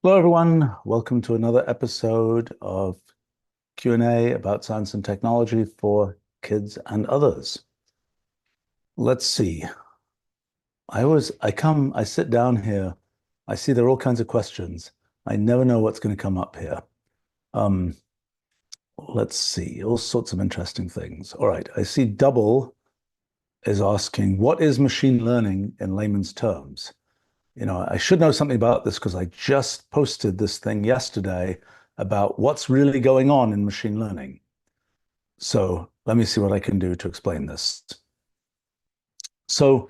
Hello, everyone. Welcome to another episode of Q&A about science and technology for kids and others. Let's see. I sit down here. I see there are all kinds of questions. I never know what's going to come up here. Um, let's see, all sorts of interesting things. All right, I see Double is asking, what is machine learning in layman's terms? I should know something about this because I just posted this thing yesterday about what's really going on in machine learning. So let me see what I can do to explain this. So,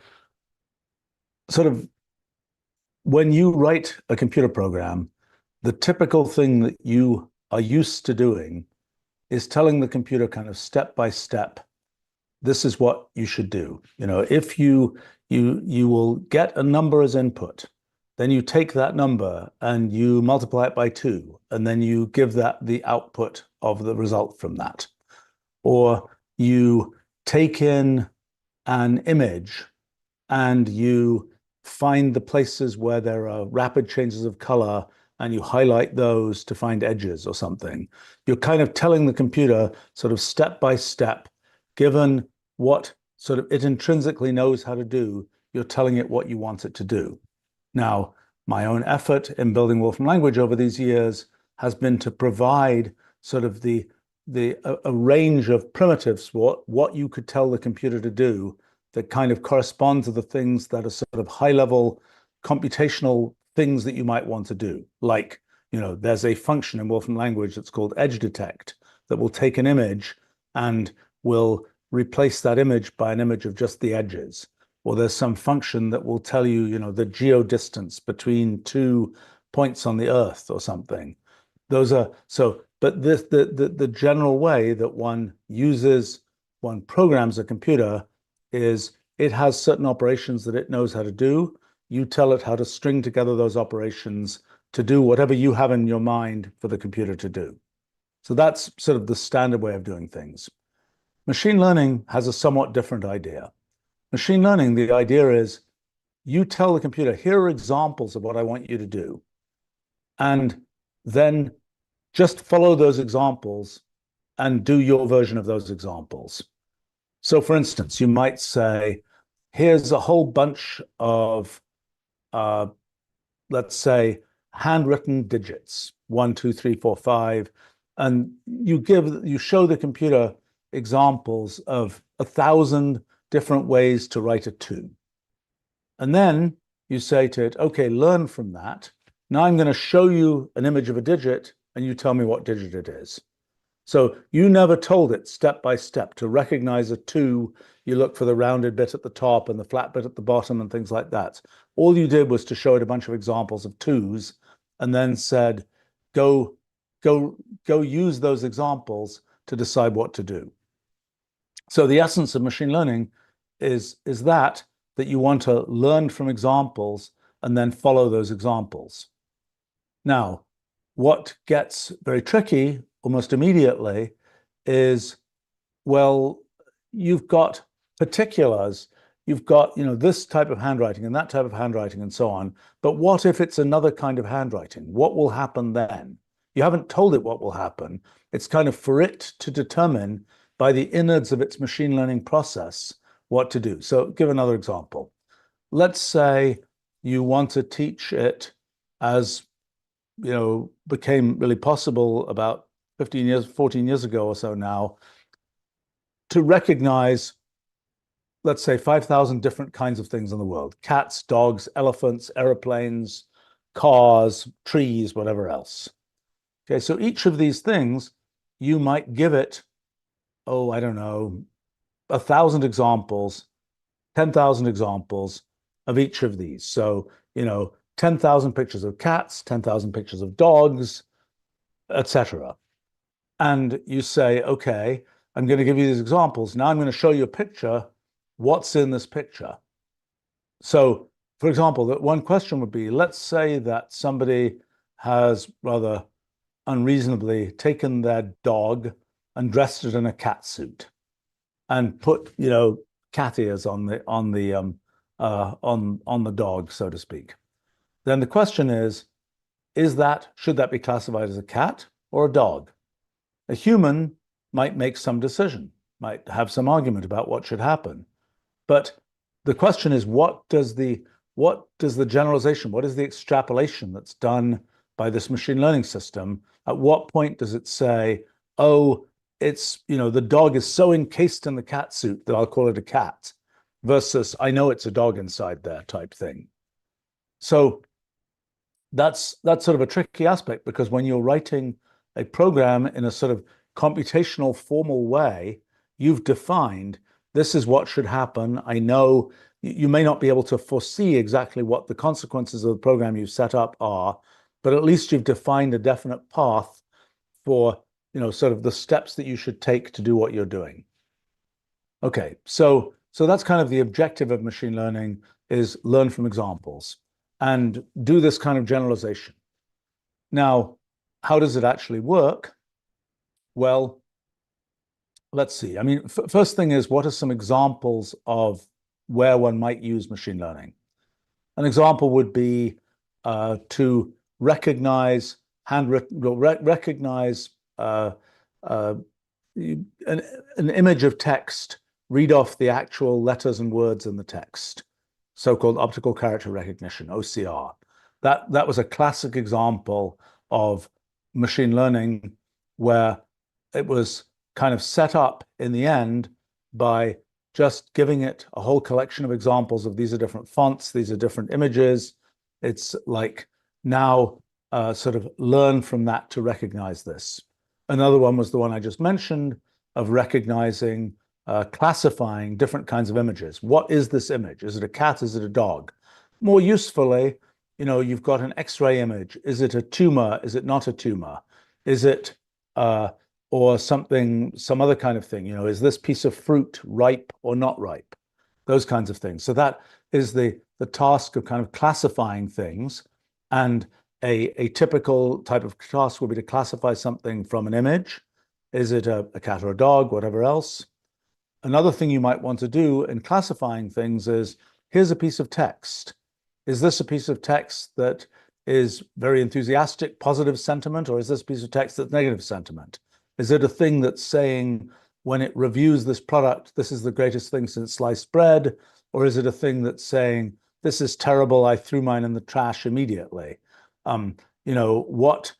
sort of, when you write a computer program, the typical thing that you are used to doing is telling the computer kind of step by step, this is what you should do. If you will get a number as input, then you take that number and you multiply it by 2, and then you give that the output of the result from that. Or you take in an image and you find the places where there are rapid changes of color and you highlight those to find edges or something. You're kind of telling the computer sort of step by step, given what sort of it intrinsically knows how to do, you're telling it what you want it to do. Now, my own effort in building Wolfram language over these years has been to provide sort of a range of primitives, what you could tell the computer to do that kind of correspond to the things that are sort of high level computational things that you might want to do. Like, there's a function in Wolfram language that's called edge detect that will take an image and will replace that image by an image of just the edges. Or there's some function that will tell you, the geodistance between two points on the Earth or something. Those are so, but the general way that one programs a computer is it has certain operations that it knows how to do. You tell it how to string together those operations to do whatever you have in your mind for the computer to do. So that's sort of the standard way of doing things. Machine learning has a somewhat different idea. Machine learning, the idea is you tell the computer, here are examples of what I want you to do. And then just follow those examples and do your version of those examples. So, for instance, you might say, here's a whole bunch of, uh, let's say, handwritten digits, 1, 2, 3, 4, 5, and you show the computer examples of 1,000 different ways to write a 2. And then you say to it, okay, learn from that. Now I'm going to show you an image of a digit, and you tell me what digit it is. So you never told it step by step to recognize a 2. You look for the rounded bit at the top and the flat bit at the bottom and things like that. All you did was to show it a bunch of examples of 2s and then said, go use those examples to decide what to do. So the essence of machine learning is that you want to learn from examples and then follow those examples. Now, what gets very tricky almost immediately is, well, you've got particulars. You've got, this type of handwriting and that type of handwriting and so on. But what if it's another kind of handwriting? What will happen then? You haven't told it what will happen. It's kind of for it to determine by the innards of its machine learning process what to do. So give another example. Let's say you want to teach it, as became really possible about 15 years, 14 years ago or so now, to recognize, let's say, 5,000 different kinds of things in the world: cats, dogs, elephants, airplanes, cars, trees, whatever else. Okay, so each of these things, you might give it, oh, I don't know, 1,000 examples, 10,000 examples of each of these. So, 10,000 pictures of cats, 10,000 pictures of dogs, etc. And you say, okay, I'm going to give you these examples. Now I'm going to show you a picture. What's in this picture? So, for example, that one question would be, let's say that somebody has rather unreasonably taken their dog and dressed it in a cat suit and put, cat ears on the dog, so to speak. Then the question is, should that be classified as a cat or a dog? A human might make some decision, might have some argument about what should happen. But the question is, what does the generalization, what is the extrapolation that's done by this machine learning system? At what point does it say, oh, it's, the dog is so encased in the cat suit that I'll call it a cat, versus I know it's a dog inside there type thing. So that's sort of a tricky aspect, because when you're writing a program in a sort of computational formal way, you've defined this is what should happen. I know you may not be able to foresee exactly what the consequences of the program you've set up are, but at least you've defined a definite path for, sort of the steps that you should take to do what you're doing. Okay, so that's kind of the objective of machine learning, is learn from examples and do this kind of generalization. Now, how does it actually work? Well, let's see. I mean, first thing is, what are some examples of where one might use machine learning? An example would be to recognize an image of text, read off the actual letters and words in the text, so-called optical character recognition, OCR. That was a classic example of machine learning where it was kind of set up in the end by just giving it a whole collection of examples of these are different fonts, these are different images. It's like, now sort of learn from that to recognize this. Another one was the one I just mentioned, of recognizing, classifying different kinds of images. What is this image? Is it a cat? Is it a dog? More usefully, you've got an X-ray image. Is it a tumor? Is it not a tumor? Is it, or something, some other kind of thing? Is this piece of fruit ripe or not ripe? Those kinds of things. So that is the task of kind of classifying things. And a typical type of task would be to classify something from an image. Is it a cat or a dog, whatever else? Another thing you might want to do in classifying things is, here's a piece of text. Is this a piece of text that is very enthusiastic, positive sentiment, or is this a piece of text that's negative sentiment? Is it a thing that's saying, when it reviews this product, this is the greatest thing since sliced bread? Or is it a thing that's saying, this is terrible, I threw mine in the trash immediately? What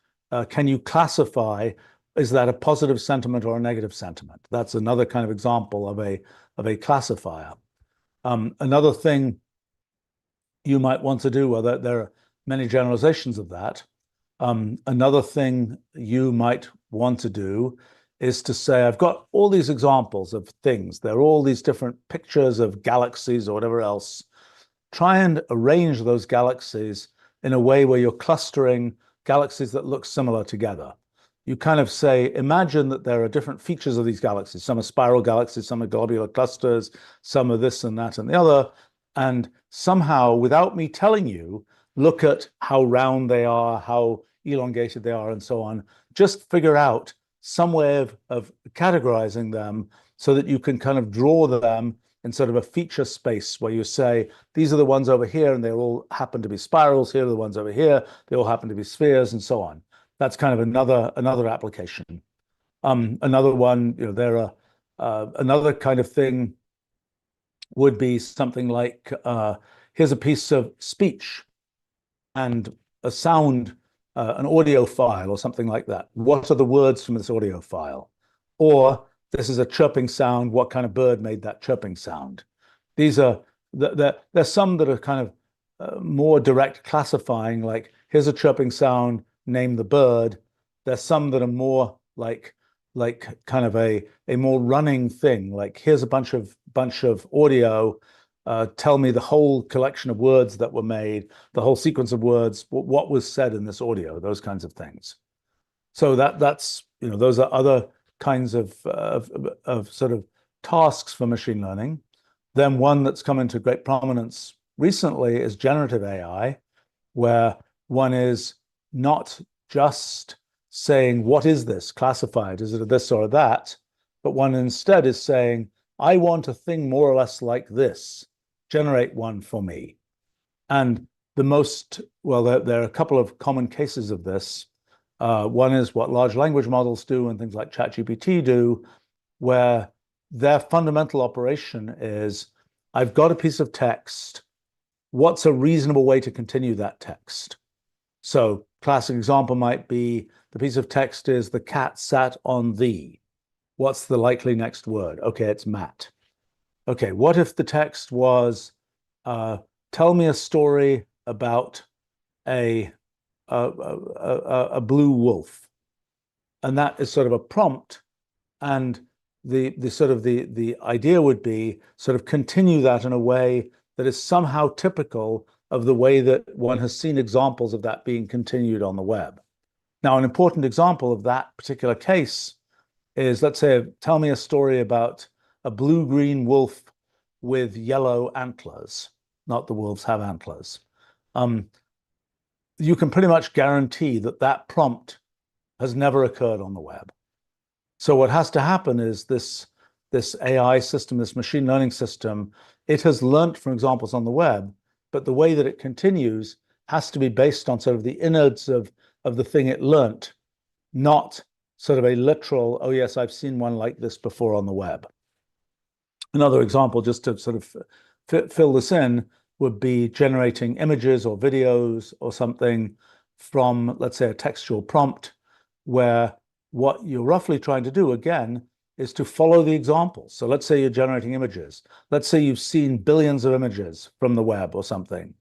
can you classify? Is that a positive sentiment or a negative sentiment? That's another kind of example of a classifier. Another thing you might want to do, well, there are many generalizations of that. Another thing you might want to do is to say, I've got all these examples of things. There are all these different pictures of galaxies or whatever else. Try and arrange those galaxies in a way where you're clustering galaxies that look similar together. You kind of say, imagine that there are different features of these galaxies. Some are spiral galaxies, some are globular clusters, some are this and that and the other. And somehow, without me telling you, look at how round they are, how elongated they are, and so on. Just figure out some way of categorizing them so that you can kind of draw them in sort of a feature space where you say, these are the ones over here, and they all happen to be spirals. Here are the ones over here. They all happen to be spheres, and so on. That's kind of another application. Another one, there are another kind of thing would be something like, here's a piece of speech and a sound, an audio file or something like that. What are the words from this audio file? Or this is a chirping sound. What kind of bird made that chirping sound? These are, there's some that are kind of more direct classifying, like here's a chirping sound, name the bird. There's some that are more like kind of a more running thing, like here's a bunch of audio, tell me the whole collection of words that were made, the whole sequence of words, what was said in this audio, those kinds of things. So that's those are other kinds of sort of tasks for machine learning. Then one that's come into great prominence recently is generative AI, where one is not just saying, what is this classified? Is it a this or a that? But one instead is saying, I want a thing more or less like this. Generate one for me. And there are a couple of common cases of this. One is what large language models do and things like ChatGPT do, where their fundamental operation is, I've got a piece of text. What's a reasonable way to continue that text? So classic example might be the piece of text is the cat sat on the. What's the likely next word? Okay, it's Matt. Okay, what if the text was, tell me a story about a blue wolf? And that is sort of a prompt. And the idea would be sort of continue that in a way that is somehow typical of the way that one has seen examples of that being continued on the web. Now, an important example of that particular case is, let's say, tell me a story about a blue-green wolf with yellow antlers. Not the wolves have antlers. You can pretty much guarantee that that prompt has never occurred on the web. So what has to happen is this AI system, this machine learning system, it has learnt from examples on the web, but the way that it continues has to be based on sort of the innards of the thing it learnt, not sort of a literal, oh yes, I've seen one like this before on the web. Another example, just to sort of fill this in, would be generating images or videos or something from, let's say, a textual prompt, where what you're roughly trying to do, again, is to follow the examples. So let's say you're generating images. Let's say you've seen billions of images from the web or something.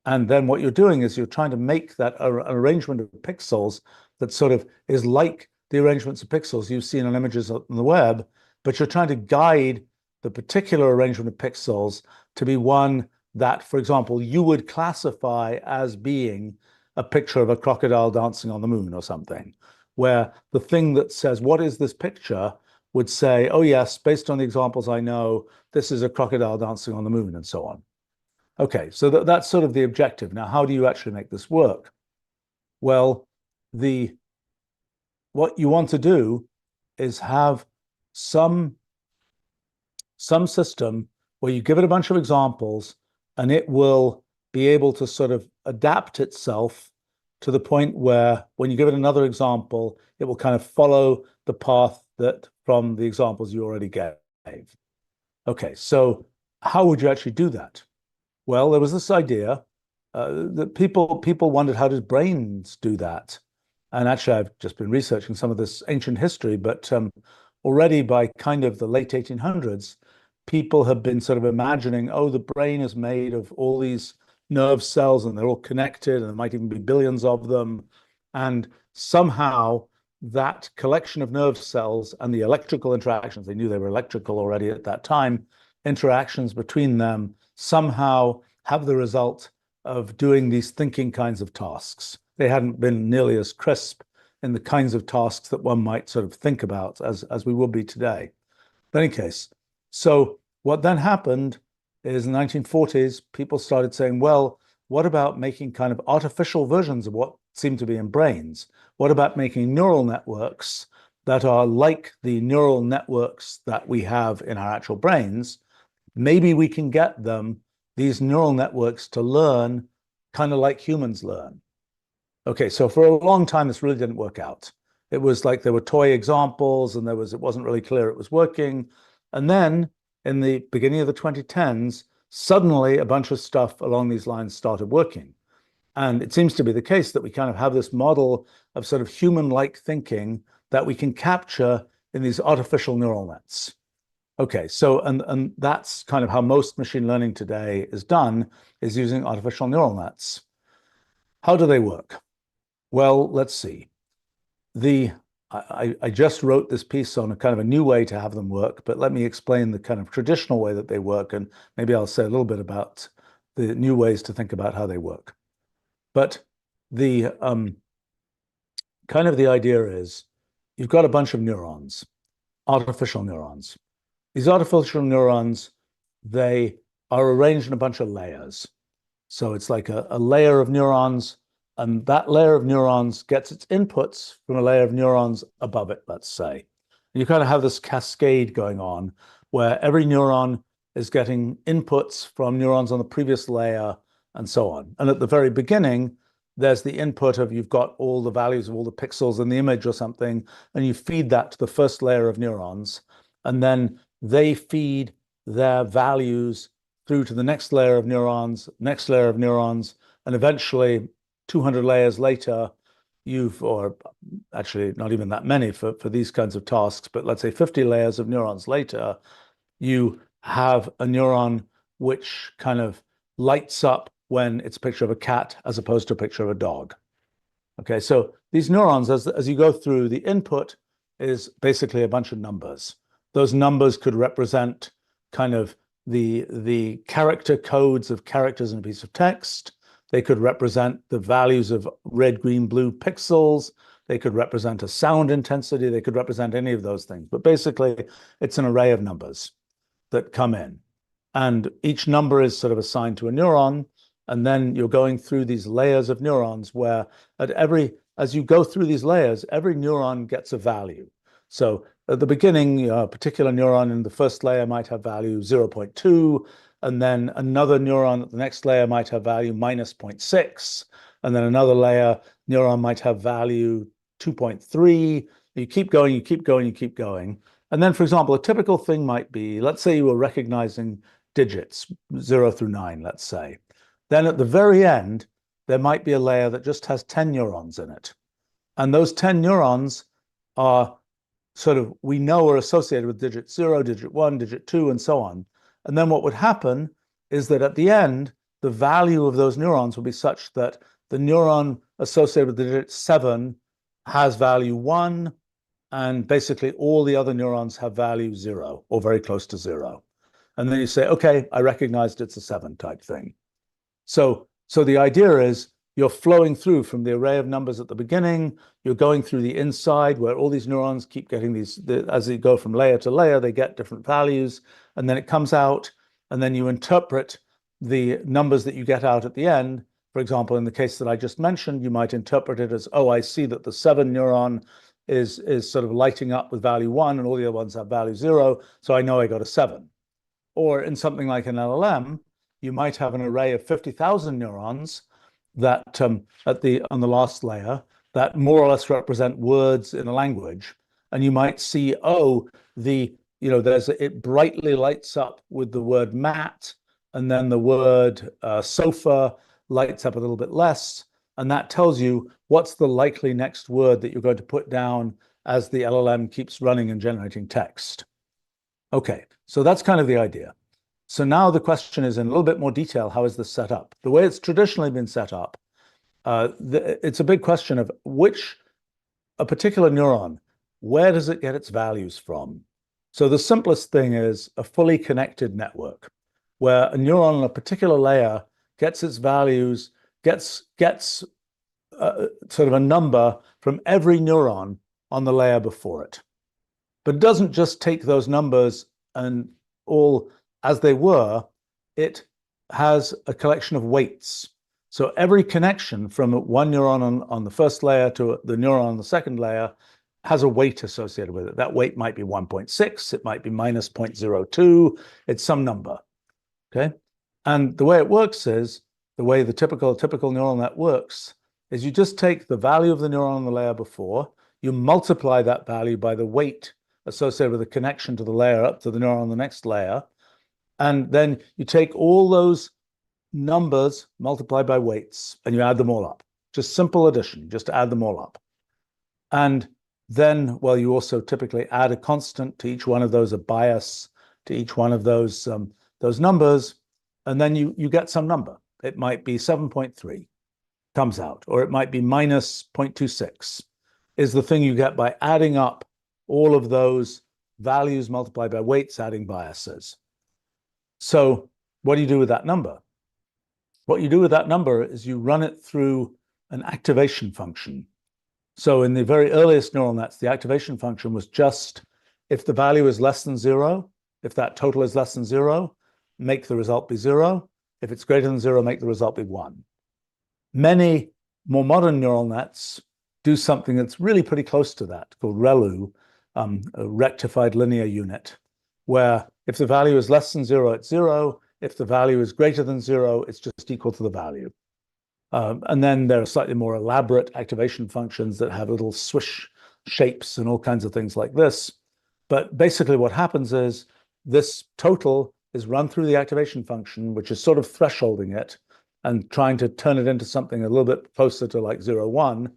And then what you're doing is you're trying to make that arrangement of pixels that sort of is like the arrangements of pixels you've seen on images on the web, but you're trying to guide the particular arrangement of pixels to be one that, for example, you would classify as being a picture of a crocodile dancing on the moon or something, where the thing that says, what is this picture, would say, oh yes, based on the examples I know, this is a crocodile dancing on the moon, and so on. Okay, so that's sort of the objective. Now, how do you actually make this work? Well, what you want to do is have some system where you give it a bunch of examples and it will be able to sort of adapt itself to the point where when you give it another example, it will kind of follow the path that from the examples you already gave. Okay, so how would you actually do that? Well, there was this idea that people wondered, how did brains do that? And actually, I've just been researching some of this ancient history, but already by kind of the late 1800s, people have been sort of imagining, oh, the brain is made of all these nerve cells and they're all connected and there might even be billions of them. And somehow that collection of nerve cells and the electrical interactions, they knew they were electrical already at that time, interactions between them somehow have the result of doing these thinking kinds of tasks. They hadn't been nearly as crisp in the kinds of tasks that one might sort of think about as we will be today. In any case, so what then happened is in the 1940s, people started saying, well, what about making kind of artificial versions of what seem to be in brains? What about making neural networks that are like the neural networks that we have in our actual brains? Maybe we can get them, these neural networks, to learn kind of like humans learn. Okay, so for a long time, this really didn't work out. It was like there were toy examples and it wasn't really clear it was working. And then in the beginning of the 2010s, suddenly a bunch of stuff along these lines started working. And it seems to be the case that we kind of have this model of sort of human-like thinking that we can capture in these artificial neural nets. Okay, so and that's kind of how most machine learning today is done, is using artificial neural nets. How do they work? Well, let's see. I just wrote this piece on a kind of a new way to have them work, but let me explain the kind of traditional way that they work, and maybe I'll say a little bit about the new ways to think about how they work. But the kind of the idea is you've got a bunch of neurons, artificial neurons. These artificial neurons, they are arranged in a bunch of layers. So it's like a layer of neurons, and that layer of neurons gets its inputs from a layer of neurons above it, let's say. And you kind of have this cascade going on where every neuron is getting inputs from neurons on the previous layer, and so on. And at the very beginning, there's the input of you've got all the values of all the pixels in the image or something, and you feed that to the first layer of neurons, and then they feed their values through to the next layer of neurons, and eventually 200 layers later, or actually not even that many for these kinds of tasks, but let's say 50 layers of neurons later, you have a neuron which kind of lights up when it's a picture of a cat as opposed to a picture of a dog. Okay, so these neurons, as you go through, the input is basically a bunch of numbers. Those numbers could represent kind of the character codes of characters in a piece of text. They could represent the values of red, green, blue pixels. They could represent a sound intensity. They could represent any of those things. But basically, it's an array of numbers that come in. And each number is sort of assigned to a neuron. And then you're going through these layers of neurons where as you go through these layers, every neuron gets a value. So at the beginning, a particular neuron in the first layer might have value 0.2, and then another neuron at the next layer might have value minus 0.6, and then another layer neuron might have value 2.3. You keep going, you keep going, you keep going. And then, for example, a typical thing might be, let's say you were recognizing digits, 0 through 9, let's say. Then at the very end, there might be a layer that just has 10 neurons in it. And those 10 neurons are we know are associated with digit 0, digit 1, digit 2, and so on. And then what would happen is that at the end, the value of those neurons will be such that the neuron associated with digit 7 has value 1, and basically all the other neurons have value 0 or very close to 0. And then you say, okay, I recognized it's a 7 type thing. So the idea is you're flowing through from the array of numbers at the beginning, you're going through the inside where all these neurons keep getting as they go from layer to layer, they get different values, and then it comes out, and then you interpret the numbers that you get out at the end. For example, in the case that I just mentioned, you might interpret it as, oh, I see that the 7 neuron is sort of lighting up with value 1, and all the other ones have value 0, so I know I got a 7. Or in something like an LLM, you might have an array of 50,000 neurons that on the last layer that more or less represent words in a language, and you might see, oh, it brightly lights up with the word mat, and then the word sofa lights up a little bit less, and that tells you what's the likely next word that you're going to put down as the LLM keeps running and generating text. Okay, so that's kind of the idea. So now the question is, in a little bit more detail, how is this set up? The way it's traditionally been set up, it's a big question of a particular neuron, where does it get its values from? So the simplest thing is a fully connected network, where a neuron on a particular layer gets its values, gets sort of a number from every neuron on the layer before it. But it doesn't just take those numbers and all as they were, it has a collection of weights. So every connection from one neuron on the first layer to the neuron on the second layer has a weight associated with it. That weight might be 1.6, it might be minus 0.02, it's some number, okay? And the way it works is, the way the typical neural net works, is you just take the value of the neuron on the layer before, you multiply that value by the weight associated with the connection to the layer up to the neuron on the next layer, and then you take all those numbers multiplied by weights and you add them all up. Just simple addition, just add them all up. And then, well, you also typically add a constant to each one of those, a bias to each one of those numbers, and then you get some number. It might be 7.3 comes out, or it might be minus 0.26 is the thing you get by adding up all of those values multiplied by weights, adding biases. So what do you do with that number? What you do with that number is you run it through an activation function. So in the very earliest neural nets, the activation function was just if the value is less than 0, if that total is less than 0, make the result be 0. If it's greater than 0, make the result be 1. Many more modern neural nets do something that's really pretty close to that, called ReLU, a rectified linear unit, where if the value is less than 0, it's 0. If the value is greater than 0, it's just equal to the value. And then there are slightly more elaborate activation functions that have little swish shapes and all kinds of things like this. But basically what happens is this total is run through the activation function, which is sort of thresholding it and trying to turn it into something a little bit closer to like 0, 1.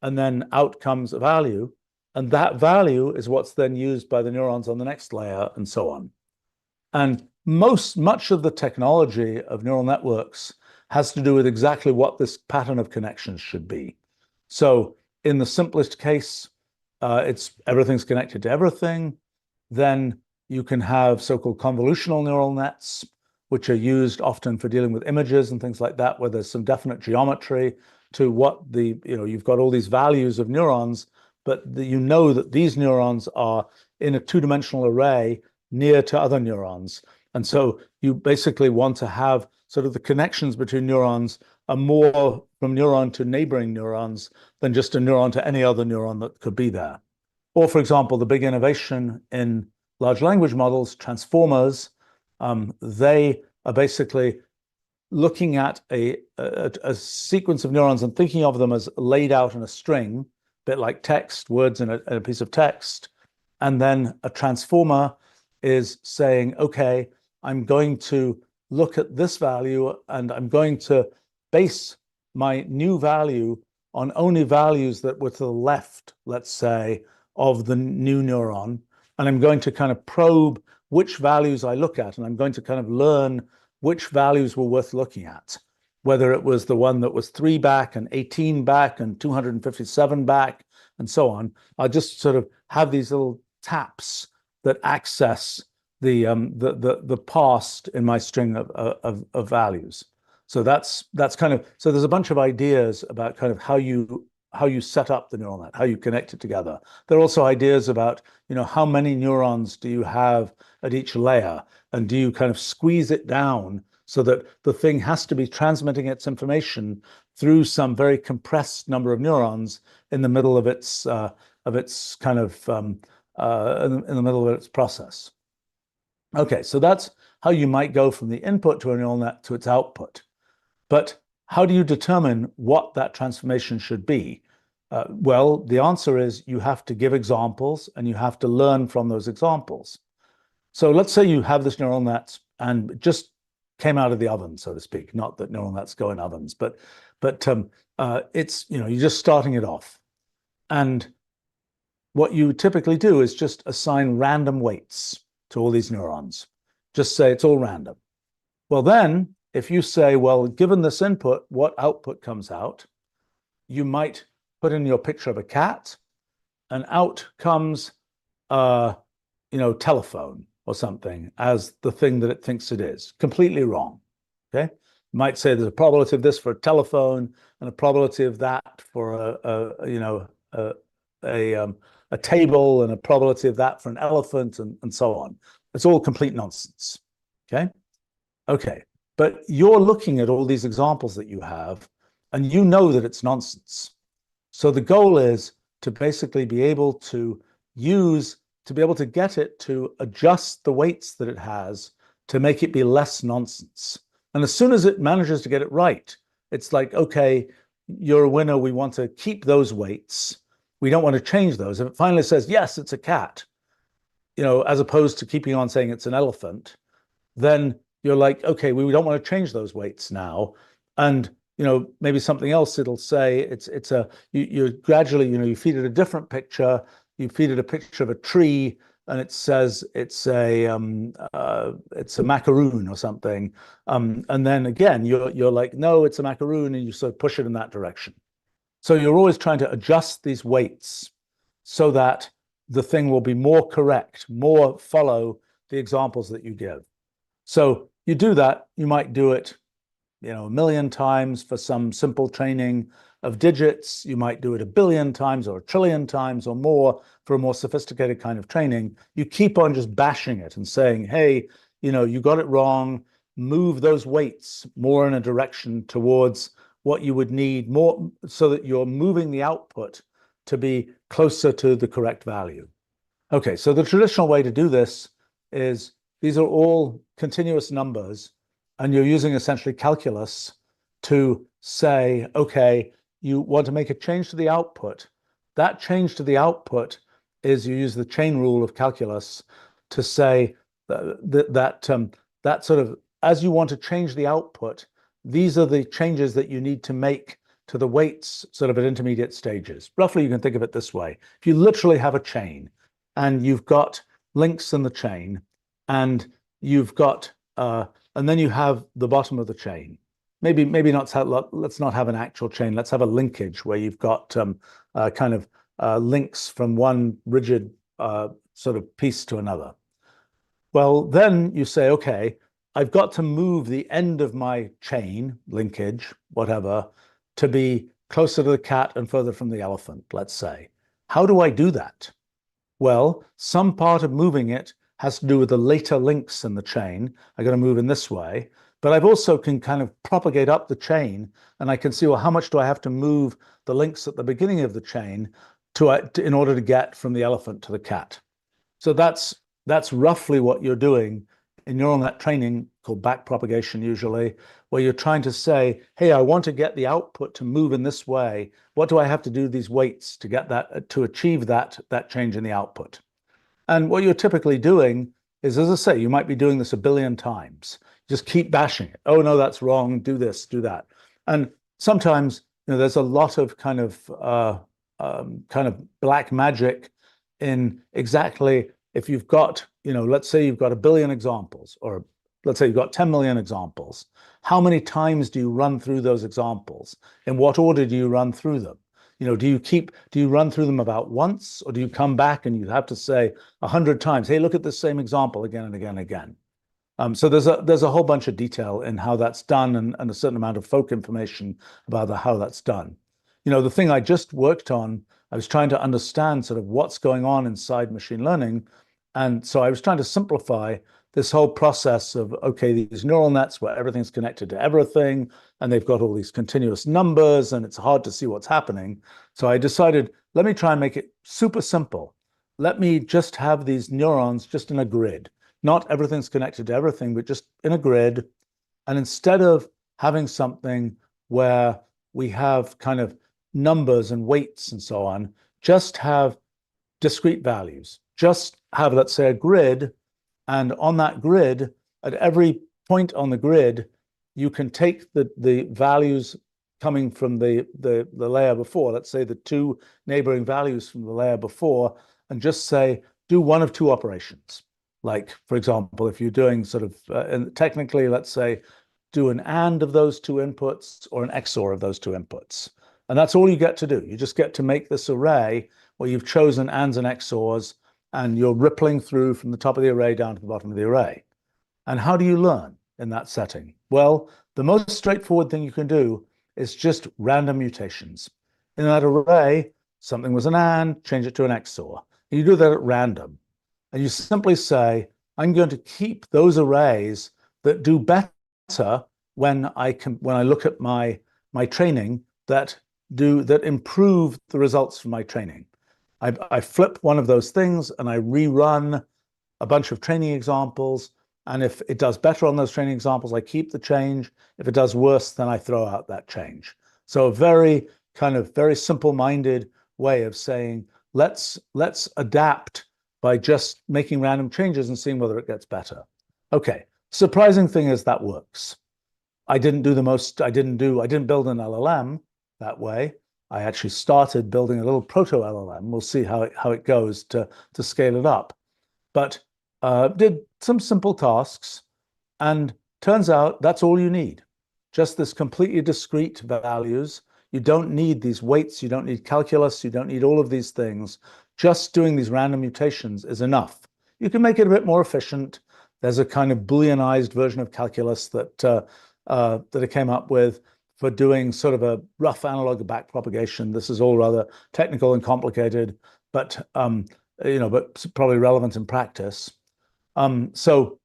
And then out comes a value. And that value is what's then used by the neurons on the next layer and so on. And much of the technology of neural networks has to do with exactly what this pattern of connections should be. So in the simplest case, everything's connected to everything. Then you can have so-called convolutional neural nets, which are used often for dealing with images and things like that, where there's some definite geometry to what you've got all these values of neurons, but you know that these neurons are in a two-dimensional array near to other neurons. And so you basically want to have sort of the connections between neurons are more from neuron to neighboring neurons than just a neuron to any other neuron that could be there. Or, for example, the big innovation in large language models, transformers, they are basically looking at a sequence of neurons and thinking of them as laid out in a string, a bit like text, words in a piece of text. And then a transformer is saying, okay, I'm going to look at this value and I'm going to base my new value on only values that were to the left, let's say, of the new neuron. And I'm going to kind of probe which values I look at, and I'm going to kind of learn which values were worth looking at, whether it was the one that was 3 back and 18 back and 257 back and so on. I'll just sort of have these little taps that access the past in my string of values. So that's kind of, so there's a bunch of ideas about kind of how you set up the neural net, how you connect it together. There are also ideas about, how many neurons do you have at each layer, and do you kind of squeeze it down so that the thing has to be transmitting its information through some very compressed number of neurons in the middle of its kind of in the middle of its process. Okay, so that's how you might go from the input to a neural net to its output. But how do you determine what that transformation should be? Well, the answer is you have to give examples and you have to learn from those examples. So let's say you have this neural net and it just came out of the oven, so to speak. Not that neural nets go in ovens, but it's, you're just starting it off. And what you typically do is just assign random weights to all these neurons. Just say it's all random. Well, then if you say, well, given this input, what output comes out? You might put in your picture of a cat, and out comes, telephone or something as the thing that it thinks it is. Completely wrong. Okay, you might say there's a probability of this for a telephone and a probability of that for a table and a probability of that for an elephant and so on. It's all complete nonsense. Okay. But you're looking at all these examples that you have, and you know that it's nonsense. So the goal is to basically be able to get it to adjust the weights that it has to make it be less nonsense. And as soon as it manages to get it right, it's like, okay, you're a winner. We want to keep those weights. We don't want to change those. If it finally says, yes, it's a cat, as opposed to keeping on saying it's an elephant, then you're like, okay, we don't want to change those weights now. And, maybe something else it'll say, you gradually, you feed it a different picture, you feed it a picture of a tree, and it says it's a macaroon or something. And then again, you're like, no, it's a macaroon, and you sort of push it in that direction. So you're always trying to adjust these weights so that the thing will be more correct, more follow the examples that you give. So you do that, you might do it, a million times for some simple training of digits. You might do it 1 billion times or 1 trillion times or more for a more sophisticated kind of training. You keep on just bashing it and saying, hey, you got it wrong. Move those weights more in a direction towards what you would need more so that you're moving the output to be closer to the correct value. Okay, so the traditional way to do this is these are all continuous numbers and you're using essentially calculus to say, okay, you want to make a change to the output. That change to the output is you use the chain rule of calculus to say that sort of, as you want to change the output, these are the changes that you need to make to the weights sort of at intermediate stages. Roughly, you can think of it this way. If you literally have a chain and you've got links in the chain and you've got, and then you have the bottom of the chain. Maybe not, let's not have an actual chain. Let's have a linkage where you've got kind of links from one rigid sort of piece to another. Well, then you say, okay, I've got to move the end of my chain, linkage, whatever, to be closer to the cat and further from the elephant, let's say. How do I do that? Well, some part of moving it has to do with the later links in the chain. I got to move in this way, but I've also can kind of propagate up the chain, and I can see, well, how much do I have to move the links at the beginning of the chain in order to get from the elephant to the cat? So that's roughly what you're doing in neural net training, called backpropagation usually, where you're trying to say, hey, I want to get the output to move in this way. What do I have to do these weights to get that, to achieve that change in the output? And what you're typically doing is, as I say, you might be doing this a billion times. Just keep bashing it. Oh, no, that's wrong. Do this, do that. And sometimes, there's a lot of kind of black magic in exactly, if you've got, let's say you've got a billion examples, or let's say you've got 10 million examples. How many times do you run through those examples? In what order do you run through them? Do you run through them about once, or do you come back and you have to say 100 times, hey, look at this same example again and again and again? So there's a whole bunch of detail in how that's done, and a certain amount of folk information about how that's done. The thing I just worked on, I was trying to understand sort of what's going on inside machine learning. And so I was trying to simplify this whole process of, okay, these neural nets where everything's connected to everything, and they've got all these continuous numbers, and it's hard to see what's happening. So I decided, let me try and make it super simple. Let me just have these neurons just in a grid. Not everything's connected to everything, but just in a grid. And instead of having something where we have kind of numbers and weights and so on, just have discrete values. Just have, let's say, a grid, and on that grid, at every point on the grid, you can take the values coming from the layer before, let's say the two neighboring values from the layer before, and just say, do one of two operations. Like, for example, if you're doing sort of, and technically, let's say, do an AND of those two inputs or an XOR of those two inputs. And that's all you get to do. You just get to make this array where you've chosen ANDs and XORs, and you're rippling through from the top of the array down to the bottom of the array. And how do you learn in that setting? Well, the most straightforward thing you can do is just random mutations. In that array, something was an AND, change it to an XOR. And you do that at random. And you simply say, I'm going to keep those arrays that do better when I look at my training, that improve the results from my training. I flip one of those things and I rerun a bunch of training examples. And if it does better on those training examples, I keep the change. If it does worse, then I throw out that change. So a very simple-minded way of saying, let's adapt by just making random changes and seeing whether it gets better. Okay, surprising thing is that works. I didn't build an LLM that way. I actually started building a little proto-LLM. We'll see how it goes to scale it up. But did some simple tasks, and turns out that's all you need. Just this completely discrete values. You don't need these weights, you don't need calculus, you don't need all of these things. Just doing these random mutations is enough. You can make it a bit more efficient. There's a kind of Booleanized version of calculus that it came up with for doing sort of a rough analog of backpropagation. This is all rather technical and complicated, but but probably relevant in practice. So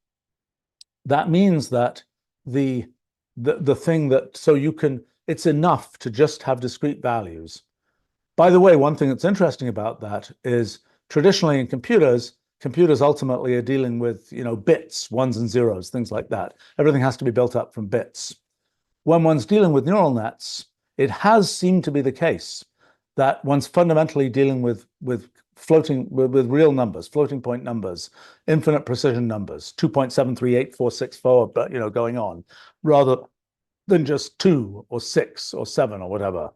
that means that the thing that, so you can, it's enough to just have discrete values. By the way, one thing that's interesting about that is traditionally in computers computers ultimately are dealing with, bits, ones and zeros, things like that. Everything has to be built up from bits. When one's dealing with neural nets, it has seemed to be the case that one's fundamentally dealing with real numbers, floating point numbers, infinite precision numbers, 2.738464, but going on, rather than just 2 or 6 or 7 or whatever.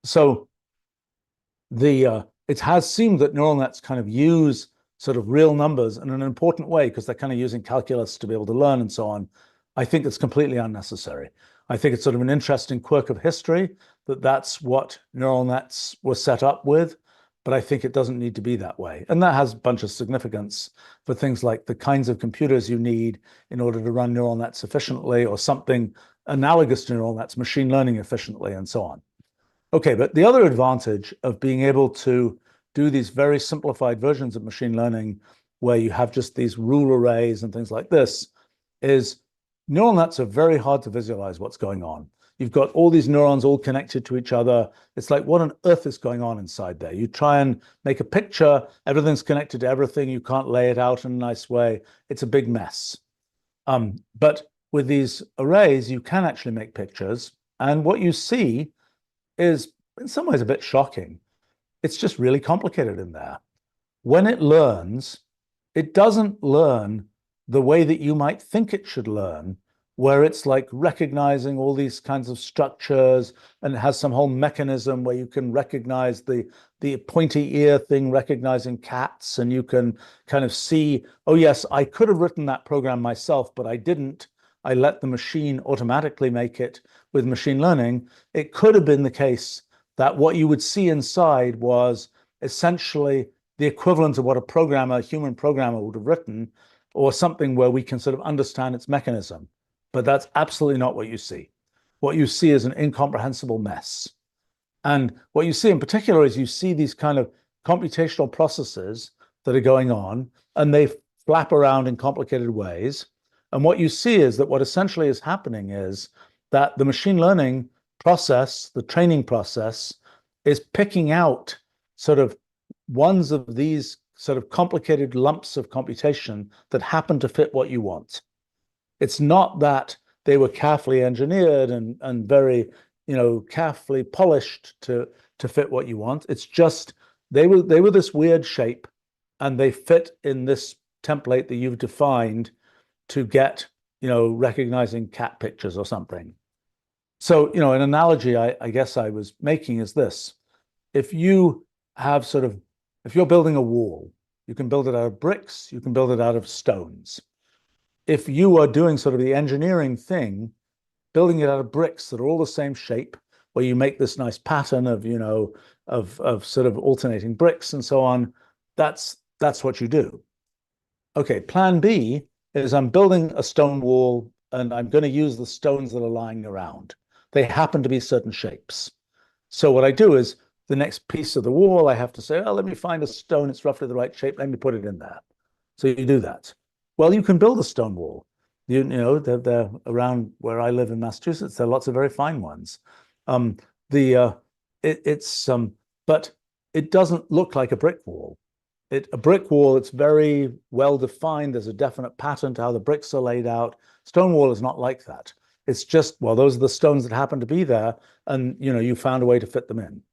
So it has seemed that neural nets kind of use sort of real numbers in an important way because they're kind of using calculus to be able to learn and so on. I think it's completely unnecessary. I think it's sort of an interesting quirk of history that that's what neural nets were set up with, but I think it doesn't need to be that way. And that has a bunch of significance for things like the kinds of computers you need in order to run neural nets efficiently, or something analogous to neural nets, machine learning efficiently, and so on. Okay, but the other advantage of being able to do these very simplified versions of machine learning where you have just these rule arrays and things like this is neural nets are very hard to visualize what's going on. You've got all these neurons all connected to each other. It's like, what on earth is going on inside there? You try and make a picture, everything's connected to everything. You can't lay it out in a nice way. It's a big mess. But with these arrays, you can actually make pictures. And what you see is in some ways a bit shocking. It's just really complicated in there. When it learns, it doesn't learn the way that you might think it should learn, where it's like recognizing all these kinds of structures, and it has some whole mechanism where you can recognize the pointy ear thing, recognizing cats, and you can kind of see, oh yes, I could have written that program myself, but I didn't. I let the machine automatically make it with machine learning. It could have been the case that what you would see inside was essentially the equivalent of what a human programmer would have written, or something where we can sort of understand its mechanism. But that's absolutely not what you see. What you see is an incomprehensible mess. And what you see in particular is you see these kind of computational processes that are going on, and they flap around in complicated ways. And what you see is that what essentially is happening is that the machine learning process, the training process, is picking out sort of ones of these sort of complicated lumps of computation that happen to fit what you want. It's not that they were carefully engineered and very, carefully polished to fit what you want. It's just they were this weird shape, and they fit in this template that you've defined to get, recognizing cat pictures or something. So, an analogy I guess I was making is this. If you're building a wall, you can build it out of bricks, you can build it out of stones. If you are doing sort of the engineering thing, building it out of bricks that are all the same shape, where you make this nice pattern of, of sort of alternating bricks and so on, that's what you do. Okay, plan B is I'm building a stone wall, and I'm going to use the stones that are lying around. They happen to be certain shapes. So what I do is the next piece of the wall, I have to say, oh, let me find a stone. It's roughly the right shape. Let me put it in there. So you do that. Well, you can build a stone wall. They're around where I live in Massachusetts. There are lots of very fine ones. But it doesn't look like a brick wall. A brick wall, it's very well defined. There's a definite pattern to how the bricks are laid out. Stone wall is not like that. It's just, well, those are the stones that happen to be there, and you found a way to fit them in.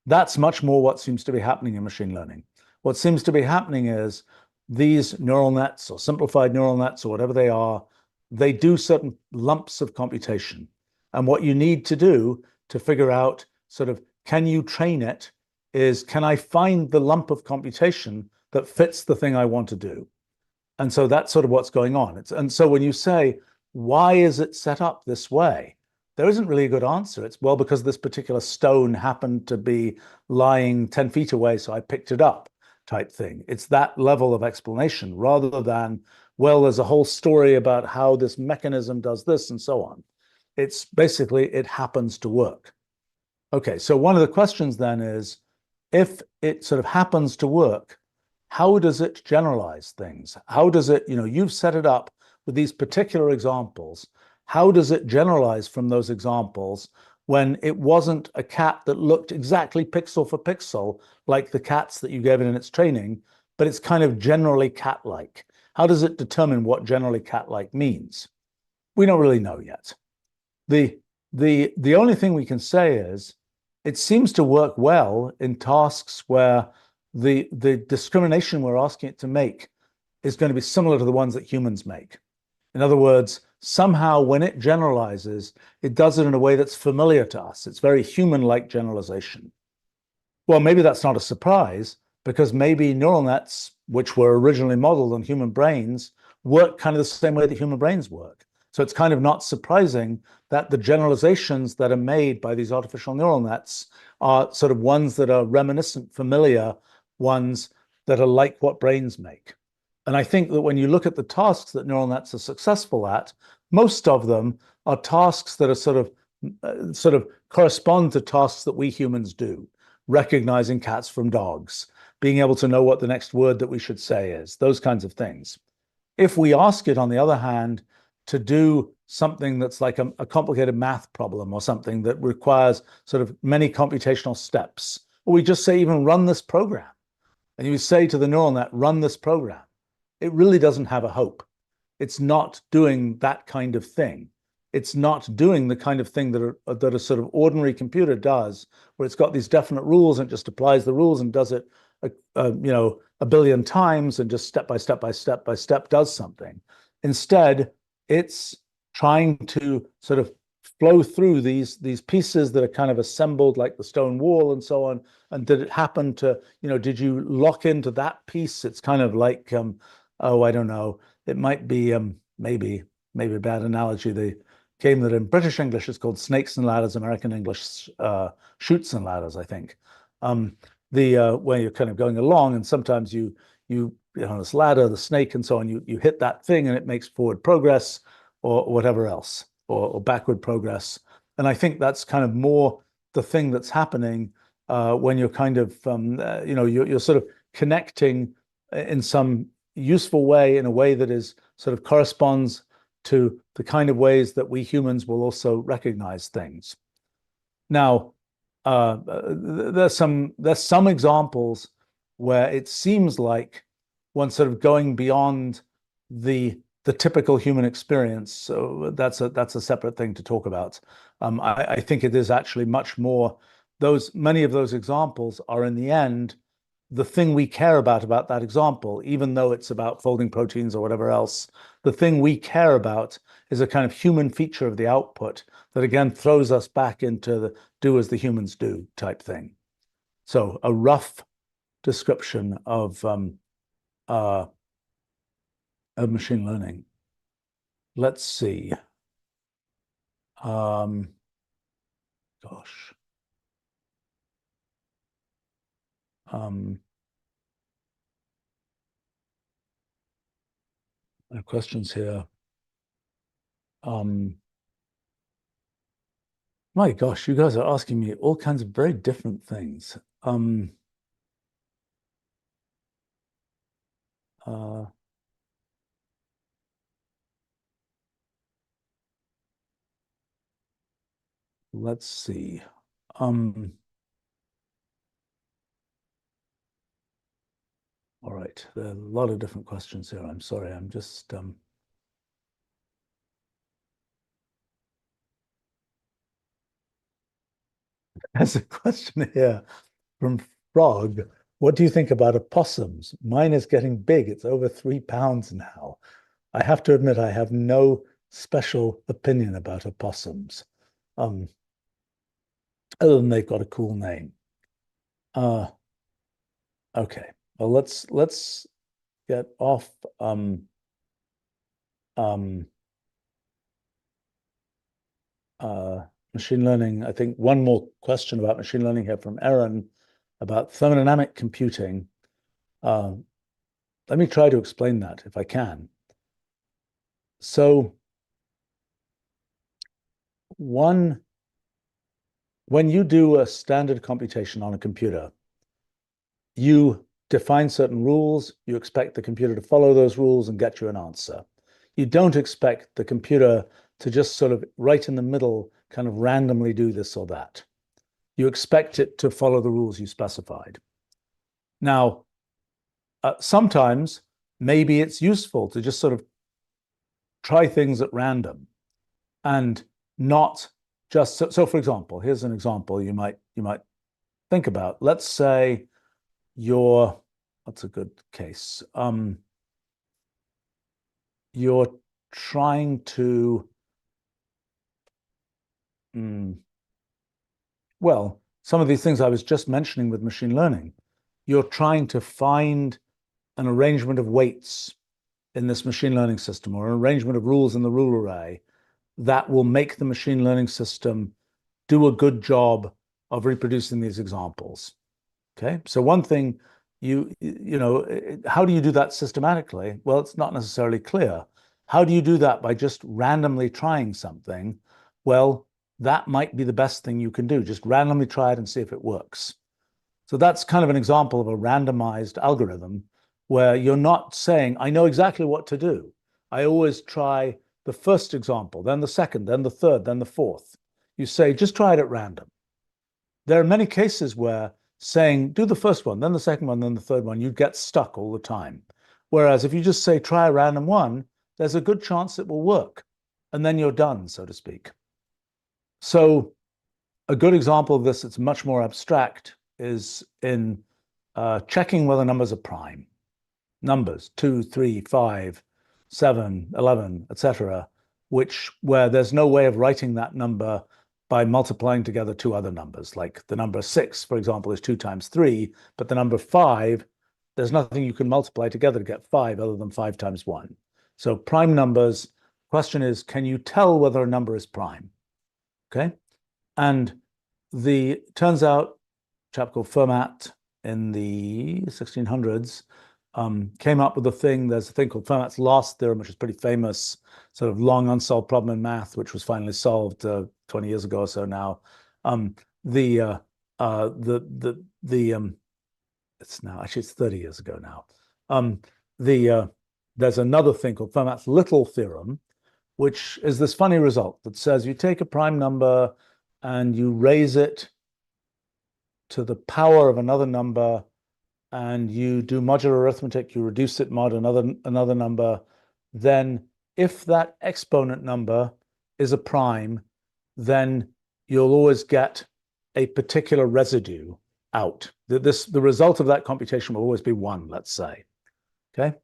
That's much more what seems to be happening in machine learning. What seems to be happening is these neural nets or simplified neural nets or whatever they are, they do certain lumps of computation. And what you need to do to figure out sort of, can you train it, is can I find the lump of computation that fits the thing I want to do? And so that's sort of what's going on. And so when you say, why is it set up this way? There isn't really a good answer. It's, well, because this particular stone happened to be lying 10 feet away, so I picked it up type thing. It's that level of explanation rather than, well, there's a whole story about how this mechanism does this and so on. It's basically, it happens to work. Okay, so one of the questions then is, if it sort of happens to work, how does it generalize things? How does it, you've set it up with these particular examples. How does it generalize from those examples when it wasn't a cat that looked exactly pixel for pixel like the cats that you gave it in its training, but it's kind of generally cat-like. How does it determine what generally cat-like means? We don't really know yet. The only thing we can say is it seems to work well in tasks where the discrimination we're asking it to make is going to be similar to the ones that humans make. In other words, somehow when it generalizes, it does it in a way that's familiar to us. It's very human-like generalization. Well, maybe that's not a surprise because maybe neural nets, which were originally modeled on human brains, work kind of the same way that human brains work. So it's kind of not surprising that the generalizations that are made by these artificial neural nets are sort of ones that are reminiscent, familiar ones that are like what brains make. And I think that when you look at the tasks that neural nets are successful at, most of them are tasks that are sort of correspond to tasks that we humans do, recognizing cats from dogs, being able to know what the next word that we should say is, those kinds of things. If we ask it, on the other hand, to do something that's like a complicated math problem or something that requires sort of many computational steps, or we just say even run this program, and you say to the neural net, run this program, it really doesn't have a hope. It's not doing that kind of thing. It's not doing the kind of thing that a sort of ordinary computer does, where it's got these definite rules and it just applies the rules and does it, a billion times and just step by step by step by step does something. Instead, it's trying to sort of flow through these pieces that are kind of assembled like the stone wall and so on. And did it happen to, did you lock into that piece? It's kind of like, I don't know. It might be maybe a bad analogy. The game that in British English is called Snakes and Ladders, American English Chutes and Ladders, I think. Where you're kind of going along, and sometimes you on this ladder, the snake, and so on, you hit that thing and it makes forward progress or whatever else, or backward progress. And I think that's kind of more the thing that's happening when you're kind of you're sort of connecting in some useful way, in a way that is sort of corresponds to the kind of ways that we humans will also recognize things. Now, there's some examples where it seems like one sort of going beyond the typical human experience. So that's a separate thing to talk about. I think it is actually much more. Many of those examples are in the end the thing we care about that example, even though it's about folding proteins or whatever else. The thing we care about is a kind of human feature of the output that again throws us back into the do as the humans do type thing. So a rough description of machine learning. Let's see. Gosh. I have questions here. My gosh, you guys are asking me all kinds of very different things. Let's see. All right, there are a lot of different questions here. I'm sorry, I'm just there's a question here from Frog. What do you think about opossums? Mine is getting big. It's over 3 pounds now. I have to admit, I have no special opinion about opossums, other than they've got a cool name. Okay. Well, let's get off machine learning. I think one more question about machine learning here from Aaron about thermodynamic computing. Let me try to explain that if I can. So when you do a standard computation on a computer, you define certain rules, you expect the computer to follow those rules and get you an answer. You don't expect the computer to just sort of right in the middle kind of randomly do this or that. You expect it to follow the rules you specified. Now, sometimes maybe it's useful to just sort of try things at random and not just so for example, here's an example you might think about. Let's say what's a good case? You're trying to well, some of these things I was just mentioning with machine learning, you're trying to find an arrangement of weights in this machine learning system or an arrangement of rules in the rule array that will make the machine learning system do a good job of reproducing these examples. Okay, so one thing how do you do that systematically? Well, it's not necessarily clear. How do you do that? By just randomly trying something? Well, that might be the best thing you can do. Just randomly try it and see if it works. So that's kind of an example of a randomized algorithm where you're not saying, I know exactly what to do. I always try the first example, then the second, then the third, then the fourth. You say, just try it at random. There are many cases where saying, do the first one, then the second one, then the third one, you get stuck all the time. Whereas if you just say, try a random one, there's a good chance it will work. And then you're done, so to speak. So a good example of this that's much more abstract is in checking whether numbers are prime. Numbers 2, 3, 5, 7, 11, etc., where there's no way of writing that number by multiplying together two other numbers. Like the number 6, for example, is 2 times 3, but the number 5, there's nothing you can multiply together to get 5 other than 5 times 1. So prime numbers, question is, can you tell whether a number is prime? Okay, and turns out a chap called Fermat in the 1600s came up with there's a thing called Fermat's last theorem, which is pretty famous, sort of long unsolved problem in math, which was finally solved 20 years ago or so now. It's 30 years ago now. There's another thing called Fermat's little theorem, which is this funny result that says you take a prime number and you raise it to the power of another number, and you do modular arithmetic, you reduce it mod another number, then if that exponent number is a prime, then you'll always get a particular residue out. The result of that computation will always be 1, let's say. Okay.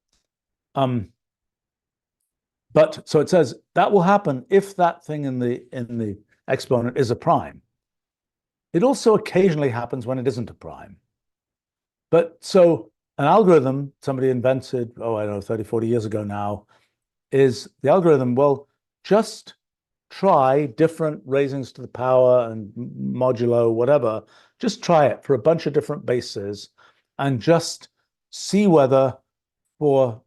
But so it says that will happen if that thing in the exponent is a prime. It also occasionally happens when it isn't a prime. But so an algorithm somebody invented, I don't know, 30, 40 years ago now, is the algorithm, well, just try different raisings to the power and modulo, whatever. Just try it for a bunch of different bases and just see whether you're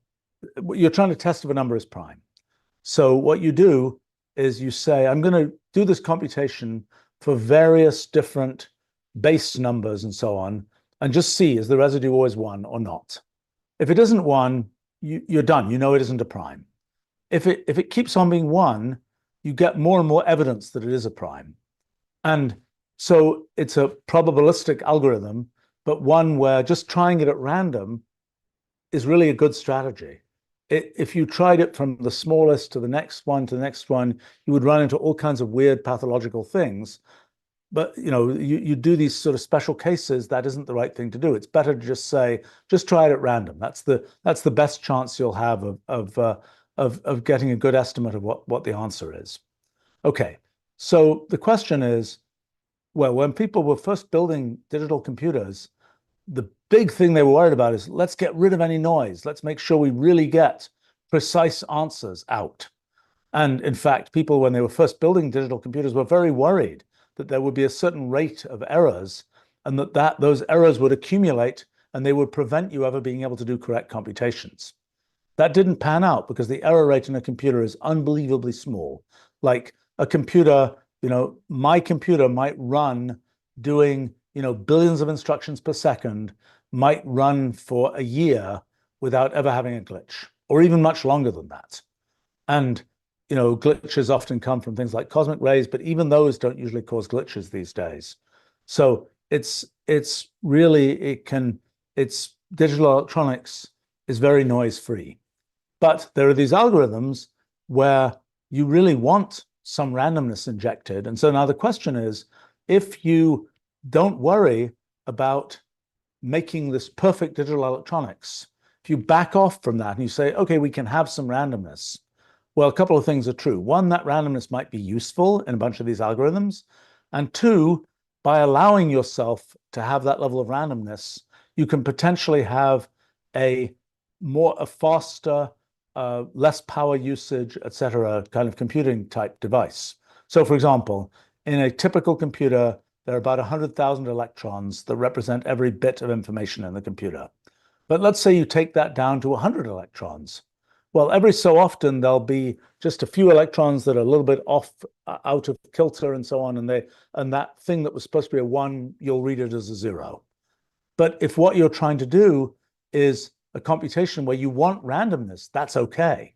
trying to test if a number is prime. So what you do is you say, I'm going to do this computation for various different base numbers and so on, and just see, is the residue always 1 or not? If it isn't 1, you're done. You know it isn't a prime. If it keeps on being 1, you get more and more evidence that it is a prime. And so it's a probabilistic algorithm, but one where just trying it at random is really a good strategy. If you tried it from the smallest to the next one to the next one, you would run into all kinds of weird pathological things. But you do these sort of special cases, that isn't the right thing to do. It's better to just say, just try it at random. That's the best chance you'll have of getting a good estimate of what the answer is. Okay, so the question is, well, when people were first building digital computers, the big thing they were worried about is, let's get rid of any noise. Let's make sure we really get precise answers out. And in fact, people, when they were first building digital computers, were very worried that there would be a certain rate of errors, and that those errors would accumulate and they would prevent you ever being able to do correct computations. That didn't pan out because the error rate in a computer is unbelievably small. Like a computer, my computer might run doing, billions of instructions per second, might run for a year without ever having a glitch, or even much longer than that. And glitches often come from things like cosmic rays, but even those don't usually cause glitches these days. So it's digital electronics is very noise-free. But there are these algorithms where you really want some randomness injected. And so now the question is, if you don't worry about making this perfect digital electronics, if you back off from that and you say, okay, we can have some randomness, well, a couple of things are true. One, that randomness might be useful in a bunch of these algorithms. And two, by allowing yourself to have that level of randomness, you can potentially have a faster, less power usage, et cetera, kind of computing type device. So for example, in a typical computer, there are about 100,000 electrons that represent every bit of information in the computer. But let's say you take that down to 100 electrons. Well, every so often there'll be just a few electrons that are a little bit off, out of kilter and so on, and that thing that was supposed to be a 1, you'll read it as a 0. But if what you're trying to do is a computation where you want randomness, that's okay.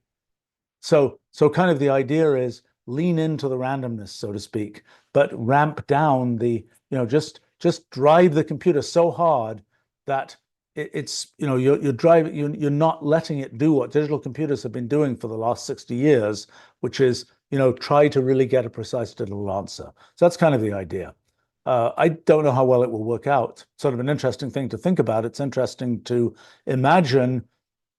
So kind of the idea is lean into the randomness, so to speak, but ramp down just drive the computer so hard that you're not letting it do what digital computers have been doing for the last 60 years, which is, try to really get a precise digital answer. So that's kind of the idea. I don't know how well it will work out. Sort of an interesting thing to think about. It's interesting to imagine,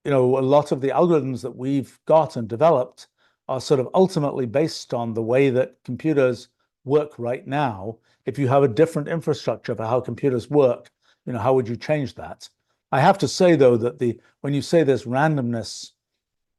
a lot of the algorithms that we've got and developed are sort of ultimately based on the way that computers work right now. If you have a different infrastructure for how computers work, how would you change that? I have to say, though, that when you say there's randomness,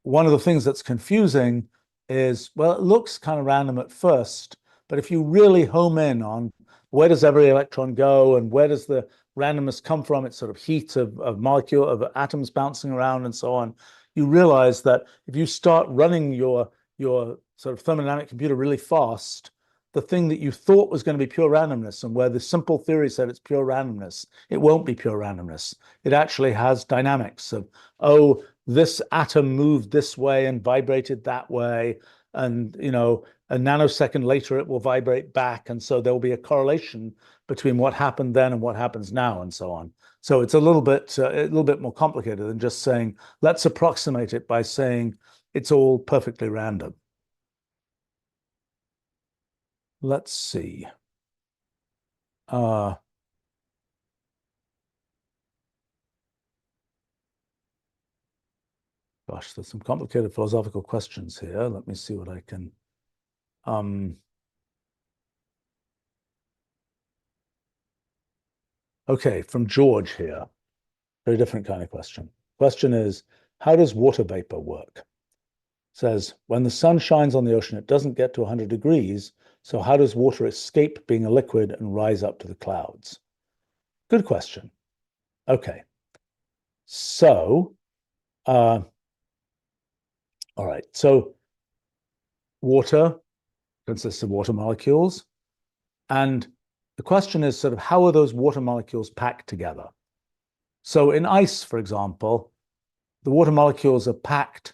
one of the things that's confusing is, well, it looks kind of random at first, but if you really home in on where does every electron go and where does the randomness come from, it's sort of heat of atoms bouncing around and so on, you realize that if you start running your sort of thermodynamic computer really fast, the thing that you thought was going to be pure randomness, and where the simple theory said it's pure randomness, it won't be pure randomness. It actually has dynamics of, oh, this atom moved this way and vibrated that way, and a nanosecond later it will vibrate back, and so there will be a correlation between what happened then and what happens now, and so on. So it's a little bit more complicated than just saying, let's approximate it by saying it's all perfectly random. Let's see. Gosh, there's some complicated philosophical questions here. Let me see what I can. Okay, from George here. Very different kind of question. Question is, how does water vapor work? Says, when the sun shines on the ocean, it doesn't get to 100 degrees. So how does water escape being a liquid and rise up to the clouds? Good question. Okay. So, all right. So water consists of water molecules. And the question is sort of, how are those water molecules packed together? So in ice, for example, the water molecules are packed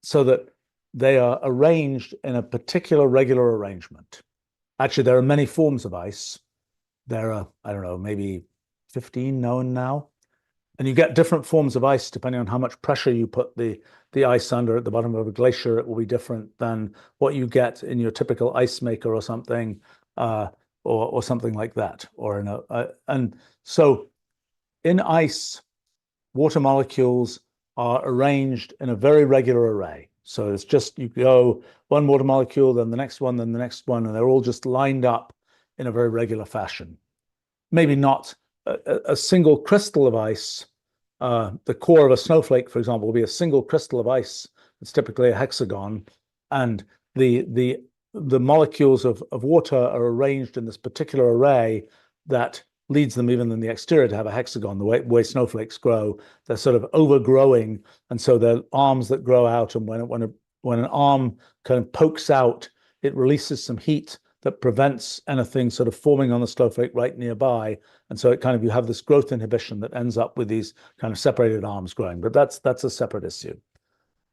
so that they are arranged in a particular regular arrangement. Actually, there are many forms of ice. There are, I don't know, maybe 15 known now. And you get different forms of ice depending on how much pressure you put the ice under. At the bottom of a glacier, it will be different than what you get in your typical ice maker or something, or something like that. And so in ice, water molecules are arranged in a very regular array. So it's just, you go one water molecule, then the next one, then the next one, and they're all just lined up in a very regular fashion. Maybe not a single crystal of ice. The core of a snowflake, for example, will be a single crystal of ice. It's typically a hexagon. And the molecules of water are arranged in this particular array that leads them, even in the exterior, to have a hexagon. The way snowflakes grow, they're sort of overgrowing, and so they're arms that grow out. And when an arm kind of pokes out, it releases some heat that prevents anything sort of forming on the snowflake right nearby. And so it kind of, you have this growth inhibition that ends up with these kind of separated arms growing. But that's a separate issue.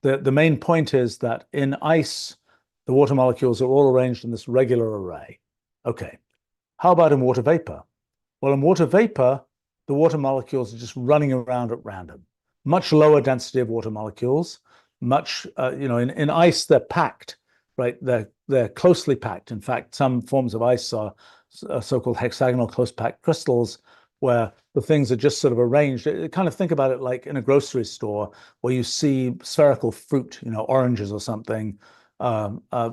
The main point is that in ice, the water molecules are all arranged in this regular array. Okay. How about in water vapor? Well, in water vapor, the water molecules are just running around at random. Much lower density of water molecules, much, in ice, they're packed, right? They're closely packed. In fact, some forms of ice are so-called hexagonal close packed crystals, where the things are just sort of arranged. Kind of think about it like in a grocery store where you see spherical fruit, oranges or something, um, uh,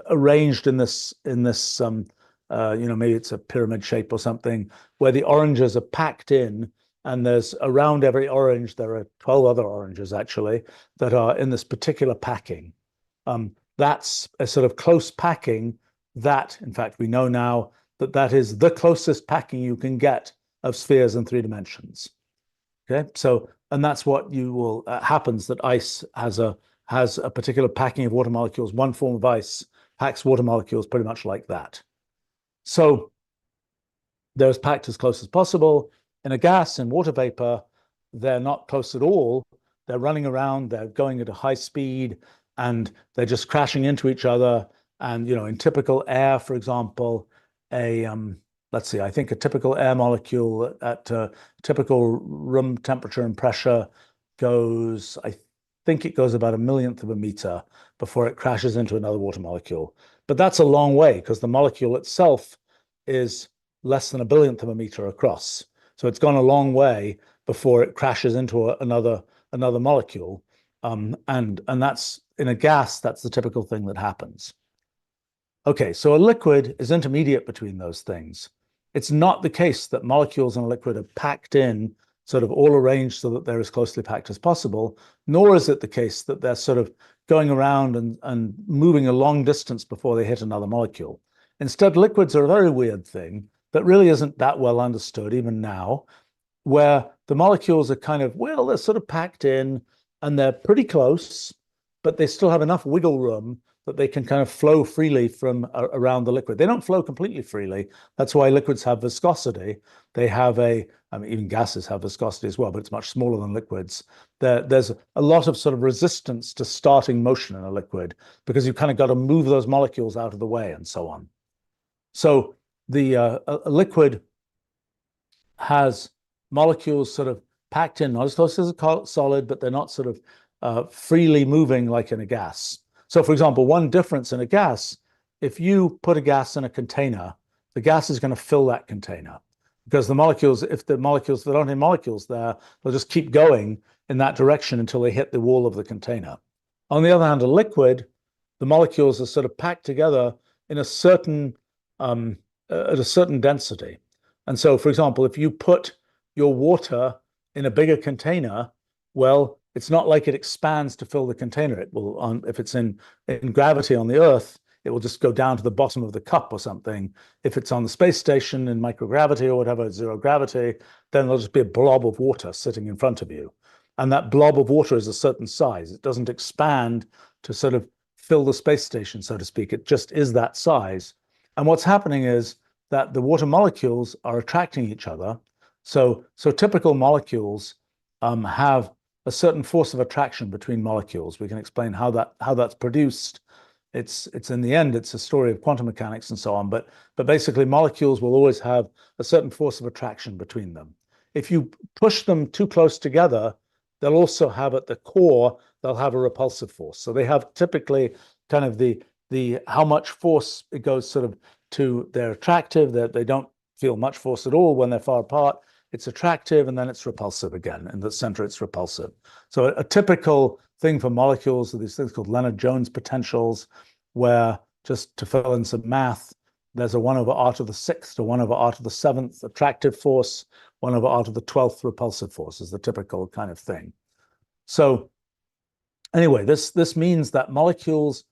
arranged in this maybe it's a pyramid shape or something, where the oranges are packed in, and there's around every orange there are 12 other oranges actually that are in this particular packing. That's a sort of close packing that, in fact, we know now that that is the closest packing you can get of spheres in 3 dimensions. Okay, so and that's what you will happens that ice has a particular packing of water molecules. One form of ice packs water molecules pretty much like that. So they're as packed as close as possible. In a gas and water vapor, they're not close at all. They're running around, they're going at a high speed, and they're just crashing into each other. And in typical air, for example, let's see, I think a typical air molecule at typical room temperature and pressure goes, I think it goes about a millionth of a meter before it crashes into another water molecule. But that's a long way because the molecule itself is less than a billionth of a meter across. So it's gone a long way before it crashes into another molecule. And that's in a gas, that's the typical thing that happens. Okay, so a liquid is intermediate between those things. It's not the case that molecules in a liquid are packed in, sort of all arranged so that they're as closely packed as possible, nor is it the case that they're sort of going around and moving a long distance before they hit another molecule. Instead, liquids are a very weird thing that really isn't that well understood even now, where the molecules are kind of, well, they're sort of packed in and they're pretty close, but they still have enough wiggle room that they can kind of flow freely from around the liquid. They don't flow completely freely. That's why liquids have viscosity. They have even gases have viscosity as well, but it's much smaller than liquids. There's a lot of sort of resistance to starting motion in a liquid because you've kind of got to move those molecules out of the way and so on. So a liquid has molecules sort of packed in, not as close as a solid, but they're not sort of freely moving like in a gas. So, for example, one difference in a gas, if you put a gas in a container, the gas is going to fill that container because the molecules, if there aren't any molecules there, they'll just keep going in that direction until they hit the wall of the container. On the other hand, a liquid, the molecules are sort of packed together in a certain at a certain density. And so, for example, if you put your water in a bigger container, well, it's not like it expands to fill the container. It will, if it's in gravity on the Earth, it will just go down to the bottom of the cup or something. If it's on the space station in microgravity or whatever, zero gravity, then there'll just be a blob of water sitting in front of you. And that blob of water is a certain size. It doesn't expand to sort of fill the space station, so to speak. It just is that size. And what's happening is that the water molecules are attracting each other. So typical molecules have a certain force of attraction between molecules. We can explain how that's produced. It's in the end, it's a story of quantum mechanics and so on. But basically, molecules will always have a certain force of attraction between them. If you push them too close together, they'll also have at the core, they'll have a repulsive force. So they have typically kind of the how much force it goes sort of to, they're attractive, that they don't feel much force at all when they're far apart. It's attractive and then it's repulsive again. In the center, it's repulsive. So a typical thing for molecules are these things called Leonard-Jones potentials, where, just to fill in some math, there's a 1 over r to the 6th to 1 over r to the 7th attractive force, 1 over r to the 12th repulsive force is the typical kind of thing. So anyway, this means that molecules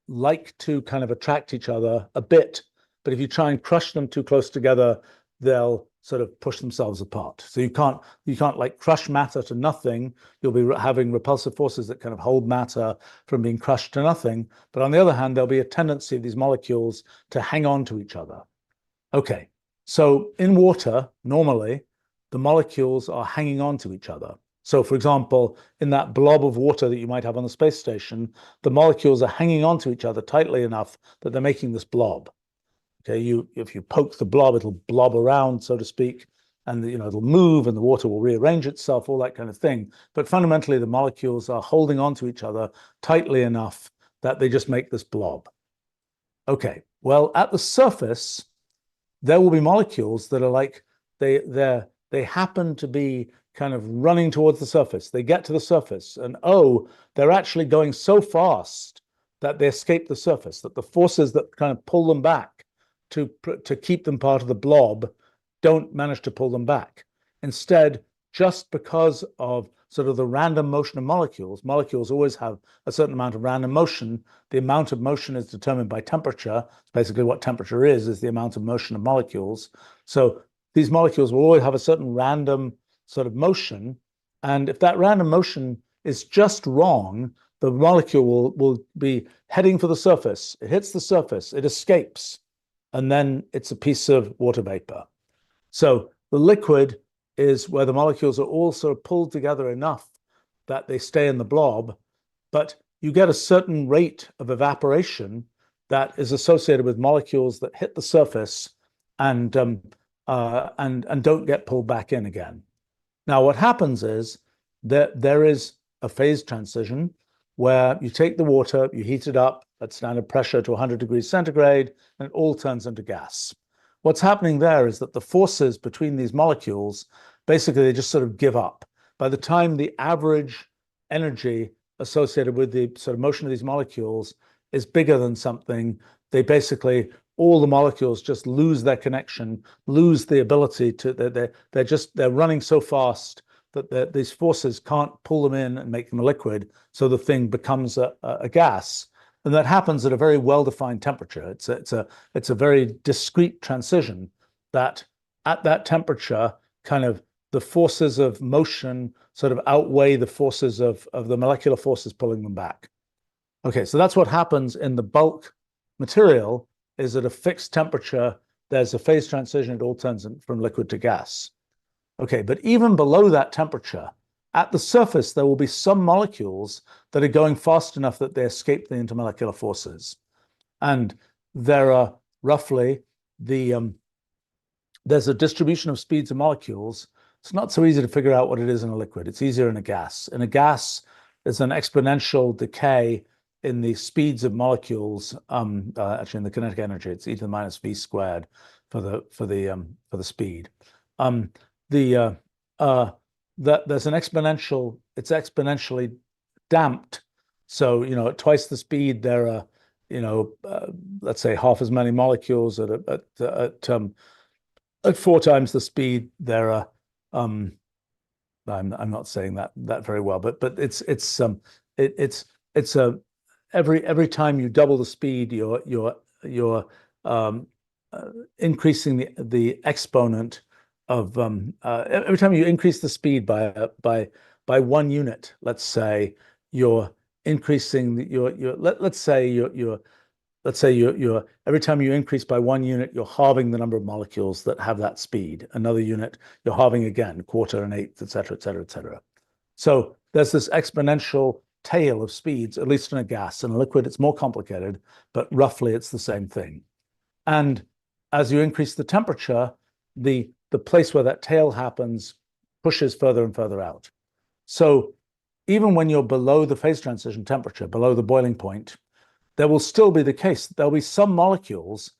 like to kind of attract each other a bit, but if you try and crush them too close together, they'll sort of push themselves apart. So you can't like crush matter to nothing. You'll be having repulsive forces that kind of hold matter from being crushed to nothing. But on the other hand, there'll be a tendency of these molecules to hang on to each other. Okay, so in water, normally, the molecules are hanging on to each other. So, for example, in that blob of water that you might have on the space station, the molecules are hanging on to each other tightly enough that they're making this blob. Okay, if you poke the blob, it'll blob around, so to speak, and it'll move and the water will rearrange itself, all that kind of thing. But fundamentally, the molecules are holding on to each other tightly enough that they just make this blob. Okay, well, at the surface, there will be molecules that are like they happen to be kind of running towards the surface. They get to the surface, and they're actually going so fast that they escape the surface, that the forces that kind of pull them back to keep them part of the blob don't manage to pull them back. Instead, just because of sort of the random motion of molecules always have a certain amount of random motion. The amount of motion is determined by temperature. Basically, what temperature is the amount of motion of molecules. So these molecules will always have a certain random sort of motion. And if that random motion is just wrong, the molecule will be heading for the surface. It hits the surface, it escapes, and then it's a piece of water vapor. So the liquid is where the molecules are all sort of pulled together enough that they stay in the blob, but you get a certain rate of evaporation that is associated with molecules that hit the surface and don't get pulled back in again. Now, what happens is that there is a phase transition where you take the water, you heat it up at standard pressure to 100 degrees centigrade, and it all turns into gas. What's happening there is that the forces between these molecules, basically, they just sort of give up. By the time the average energy associated with the sort of motion of these molecules is bigger than something, they basically, all the molecules just lose their connection, lose the ability to, they're running so fast that these forces can't pull them in and make them a liquid, so the thing becomes a gas. And that happens at a very well-defined temperature. It's a very discrete transition that at that temperature, kind of the forces of motion sort of outweigh the forces of the molecular forces pulling them back. Okay, so that's what happens in the bulk material, is at a fixed temperature, there's a phase transition, it all turns from liquid to gas. Okay, but even below that temperature, at the surface, there will be some molecules that are going fast enough that they escape the intermolecular forces. And there are roughly there's a distribution of speeds of molecules. It's not so easy to figure out what it is in a liquid. It's easier in a gas. In a gas, there's an exponential decay in the speeds of molecules. Actually, in the kinetic energy, it's e to the minus v squared for the speed. There's an exponential, it's exponentially damped. So, at twice the speed, there are, let's say half as many molecules. At 4 times the speed, there are, I'm not saying that very well, but it's every time you double the speed, you're increasing the exponent of every time you increase the speed by 1 unit, let's say, you're increasing let's say you're every time you increase by 1 unit, you're halving the number of molecules that have that speed. Another unit, you're halving again, quarter, an eighth, et cetera, et cetera, et cetera. So there's this exponential tail of speeds, at least in a gas. In a liquid, it's more complicated, but roughly it's the same thing. And as you increase the temperature, the place where that tail happens pushes further and further out. So even when you're below the phase transition temperature, below the boiling point, there will still be the case. There'll be some molecules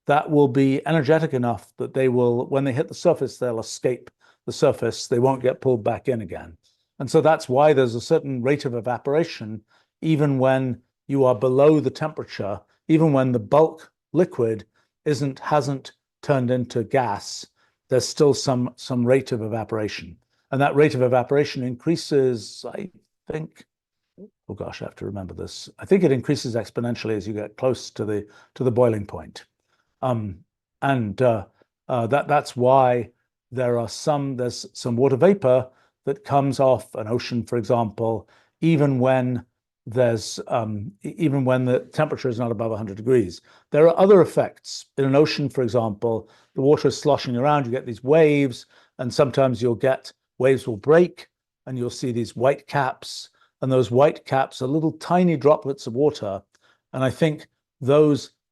that will be energetic enough that they will, when they hit the surface, they'll escape the surface. They won't get pulled back in again. And so that's why there's a certain rate of evaporation, even when you are below the temperature, even when the bulk liquid hasn't turned into gas, there's still some rate of evaporation. And that rate of evaporation increases, I think, oh gosh, I have to remember this. I think it increases exponentially as you get close to the boiling point. That's why there's some water vapor that comes off an ocean, for example, even when the temperature is not above 100 degrees. There are other effects. In an ocean, for example, the water is sloshing around, you get these waves, and sometimes waves will break, and you'll see these white caps, and those white caps are little tiny droplets of water. And I think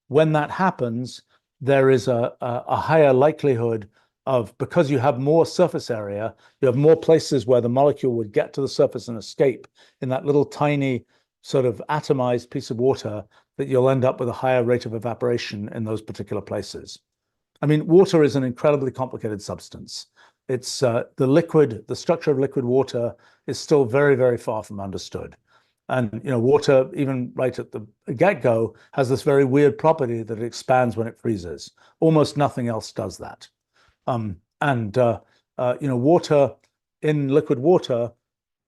when that happens, there is a higher likelihood of because you have more surface area, you have more places where the molecule would get to the surface and escape in that little tiny sort of atomized piece of water, that you'll end up with a higher rate of evaporation in those particular places. I mean, water is an incredibly complicated substance. It's the structure of liquid water is still very, very far from understood. And water, even right at the get-go, has this very weird property that it expands when it freezes. Almost nothing else does that. And water, in liquid water,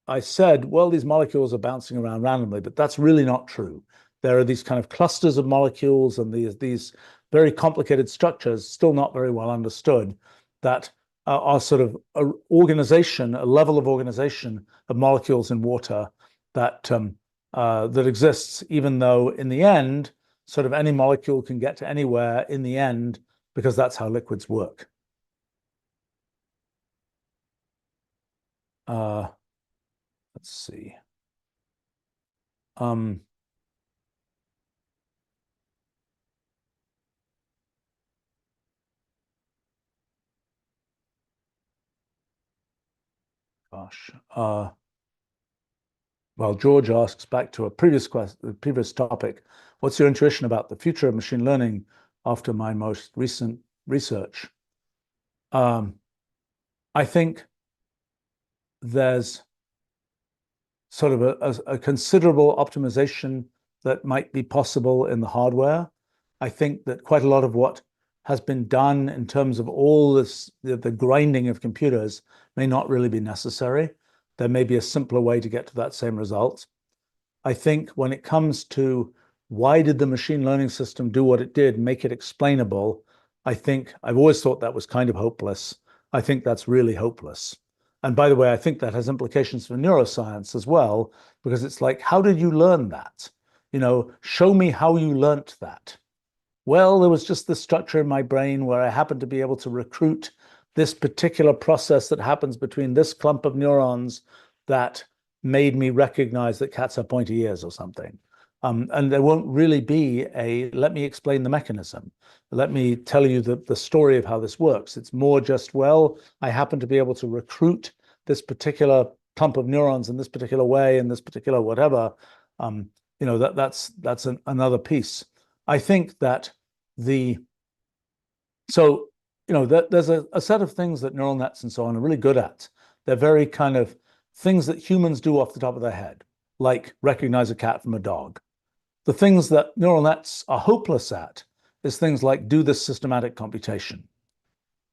I said, well, these molecules are bouncing around randomly, but that's really not true. There are these kind of clusters of molecules and these very complicated structures, still not very well understood, that are sort of a level of organization of molecules in water that exists, even though in the end, sort of any molecule can get to anywhere in the end, because that's how liquids work. Let's see. Gosh. Well, George asks, back to a previous topic, what's your intuition about the future of machine learning after my most recent research? I think there's sort of a considerable optimization that might be possible in the hardware. I think that quite a lot of what has been done in terms of all this, the grinding of computers, may not really be necessary. There may be a simpler way to get to that same result. I think when it comes to why did the machine learning system do what it did, make it explainable, I've always thought that was kind of hopeless. I think that's really hopeless. And by the way, I think that has implications for neuroscience as well, because it's like, how did you learn that? Show me how you learnt that. Well, there was just this structure in my brain where I happened to be able to recruit this particular process that happens between this clump of neurons that made me recognize that cats have pointy ears or something. And there won't really be let me explain the mechanism. Let me tell you the story of how this works. It's more just, well, I happen to be able to recruit this particular clump of neurons in this particular way, in this particular whatever. That's another piece. I think that there's a set of things that neural nets and so on are really good at. They're very kind of things that humans do off the top of their head, like recognize a cat from a dog. The things that neural nets are hopeless at is things like do this systematic computation.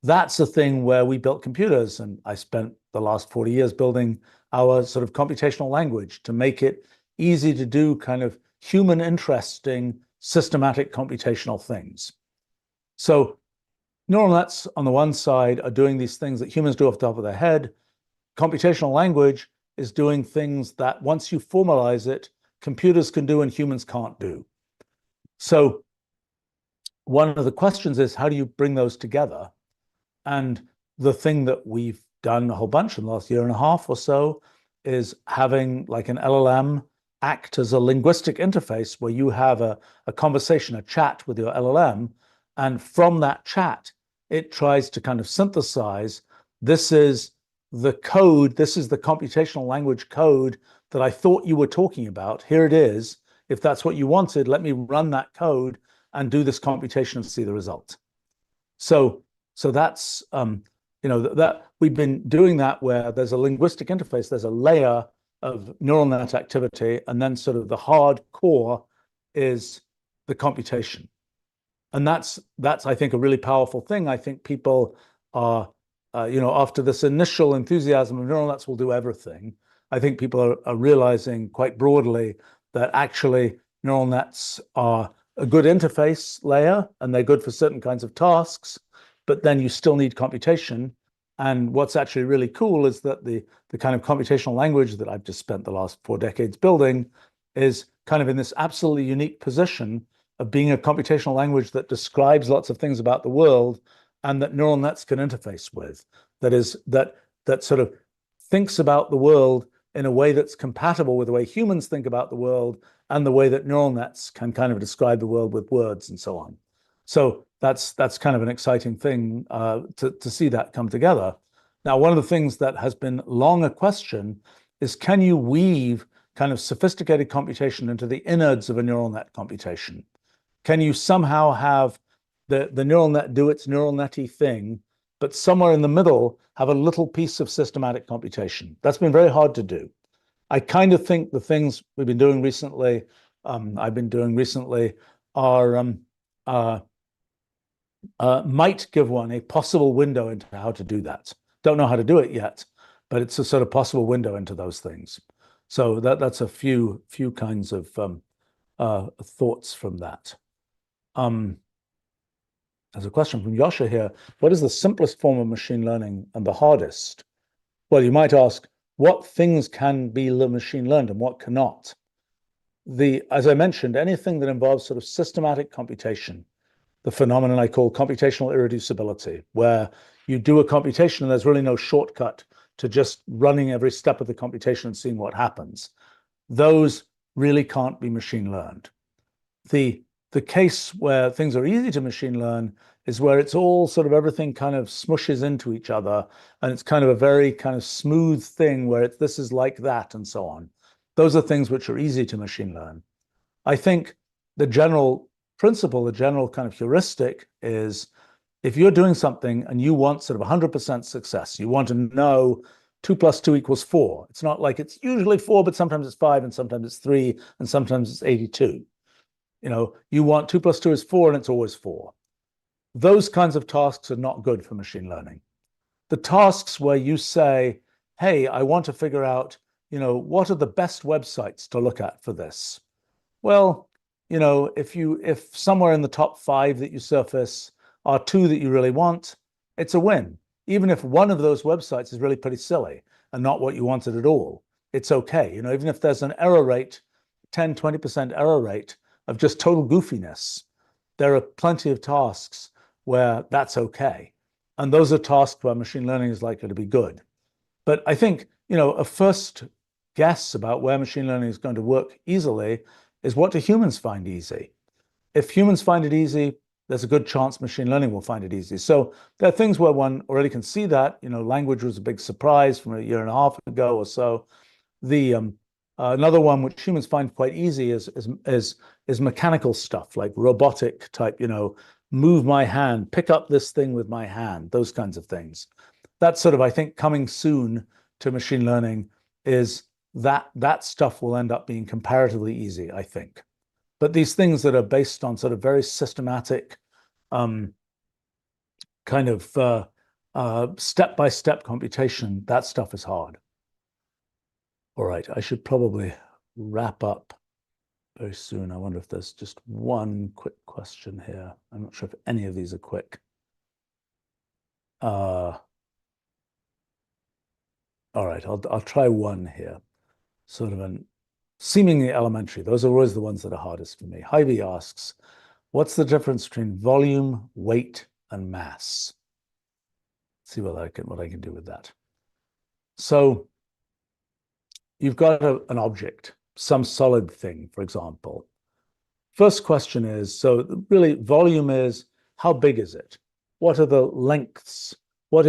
That's a thing where we built computers, and I spent the last 40 years building our sort of computational language to make it easy to do kind of human interesting systematic computational things. So neural nets on the one side are doing these things that humans do off the top of their head. Computational language is doing things that once you formalize it, computers can do and humans can't do. So one of the questions is, how do you bring those together? And the thing that we've done a whole bunch in the last year and a half or so is having like an LLM act as a linguistic interface where you have a conversation, a chat with your LLM. And from that chat, it tries to kind of synthesize, this is the code, this is the computational language code that I thought you were talking about. Here it is. If that's what you wanted, let me run that code and do this computation and see the result. So that's, that we've been doing that where there's a linguistic interface, there's a layer of neural net activity, and then sort of the hard core is the computation. And that's I think, a really powerful thing. I think people are, after this initial enthusiasm of neural nets will do everything, I think people are realizing quite broadly that actually neural nets are a good interface layer and they're good for certain kinds of tasks, but then you still need computation. And what's actually really cool is that the kind of computational language that I've just spent the last 4 decades building is kind of in this absolutely unique position of being a computational language that describes lots of things about the world and that neural nets can interface with. That sort of thinks about the world in a way that's compatible with the way humans think about the world and the way that neural nets can kind of describe the world with words and so on. So that's kind of an exciting thing to see that come together. Now, one of the things that has been long a question is, can you weave kind of sophisticated computation into the innards of a neural net computation? Can you somehow have the neural net do its neural netty thing, but somewhere in the middle have a little piece of systematic computation? That's been very hard to do. I kind of think the things we've been doing recently, I've been doing recently, are might give one a possible window into how to do that. Don't know how to do it yet, but it's a sort of possible window into those things. So that's a few kinds of thoughts from that. There's a question from Yosha here. What is the simplest form of machine learning and the hardest? Well, you might ask, what things can be machine learned and what cannot? As I mentioned, anything that involves sort of systematic computation, the phenomenon I call computational irreducibility, where you do a computation and there's really no shortcut to just running every step of the computation and seeing what happens. Those really can't be machine learned. The case where things are easy to machine learn is where it's all sort of everything kind of smushes into each other, and it's kind of a very kind of smooth thing where this is like that and so on. Those are things which are easy to machine learn. I think the general principle, the general kind of heuristic is, if you're doing something and you want sort of 100% success, you want to know 2 + 2 = 4. It's not like it's usually 4, but sometimes it's 5 and sometimes it's 3 and sometimes it's 82. You want 2 + 2 is 4 and it's always 4. Those kinds of tasks are not good for machine learning. The tasks where you say, hey, I want to figure out, what are the best websites to look at for this? Well, if somewhere in the top 5 that you surface are 2 that you really want, it's a win. Even if one of those websites is really pretty silly and not what you wanted at all, it's okay. Even if there's an error rate, 10, 20% error rate of just total goofiness, there are plenty of tasks where that's okay. And those are tasks where machine learning is likely to be good. But I think, a first guess about where machine learning is going to work easily is, what do humans find easy? If humans find it easy, there's a good chance machine learning will find it easy. So there are things where one already can see that. Language was a big surprise from a year and a half ago or so. Another one which humans find quite easy is mechanical stuff, like robotic type, move my hand, pick up this thing with my hand, those kinds of things. That's sort of, I think, coming soon to machine learning, is that stuff will end up being comparatively easy, I think. But these things that are based on sort of very systematic kind of step-by-step computation, that stuff is hard. All right, I should probably wrap up very soon. I wonder if there's just one quick question here. I'm not sure if any of these are quick. All right, I'll try one here. Sort of an seemingly elementary. Those are always the ones that are hardest for me. Hy-Vee asks, what's the difference between volume, weight, and mass? Let's see what I can do with that. So you've got an object, some solid thing, for example. First question is, so really volume is, how big is it? What are the lengths? What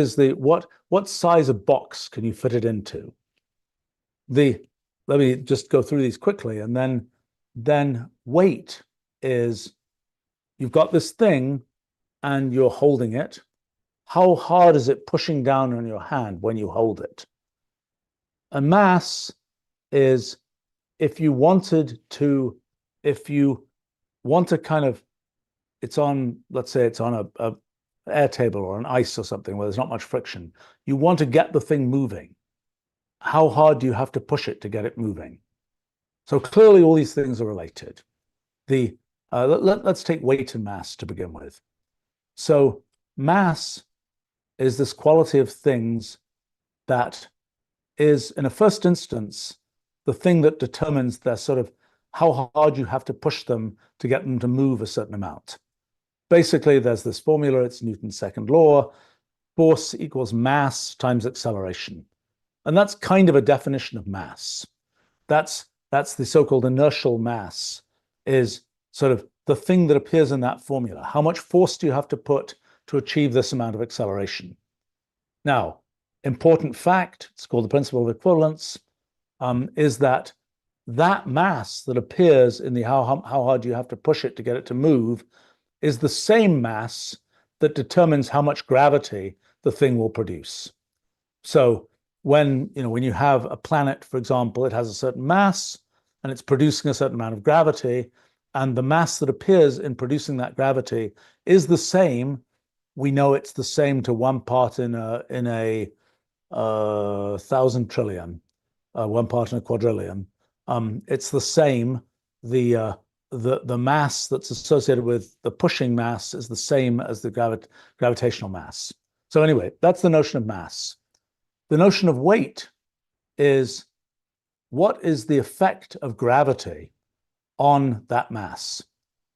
size of box can you fit it into? Let me just go through these quickly. And then weight is, you've got this thing and you're holding it. How hard is it pushing down on your hand when you hold it? A mass is, if you want to kind of, let's say it's on a air table or an ice or something where there's not much friction. You want to get the thing moving. How hard do you have to push it to get it moving? So clearly all these things are related. Let's take weight and mass to begin with. So mass is this quality of things that is, in a first instance, the thing that determines their sort of how hard you have to push them to get them to move a certain amount. Basically, there's this formula, it's Newton's second law, force equals mass times acceleration. And that's kind of a definition of mass. That's the so-called inertial mass, is sort of the thing that appears in that formula. How much force do you have to put to achieve this amount of acceleration? Now, important fact, it's called the principle of equivalence, is that mass that appears in the how hard you have to push it to get it to move is the same mass that determines how much gravity the thing will produce. So when you have a planet, for example, it has a certain mass and it's producing a certain amount of gravity, and the mass that appears in producing that gravity is the same. We know it's the same to 1 part in a 1,000 trillion, 1 part in a quadrillion. It's the same. The mass that's associated with the pushing mass is the same as the gravitational mass. So anyway, that's the notion of mass. The notion of weight is, what is the effect of gravity on that mass?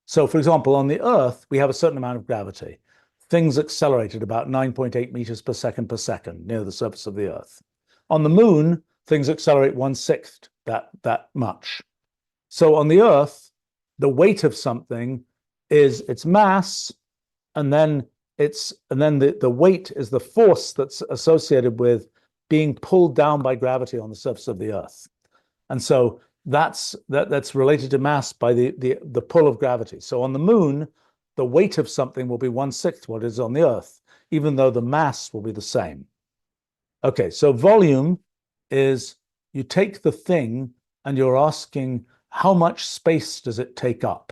So for example, on the Earth, we have a certain amount of gravity. Things accelerate at about 9.8 meters per second near the surface of the Earth. On the Moon, things accelerate 1/6 that much. So on the Earth, the weight of something is its mass, and then the weight is the force that's associated with being pulled down by gravity on the surface of the Earth. And so that's related to mass by the pull of gravity. So on the Moon, the weight of something will be 1/6 what it is on the Earth, even though the mass will be the same. Okay, so volume is, you take the thing and you're asking how much space does it take up?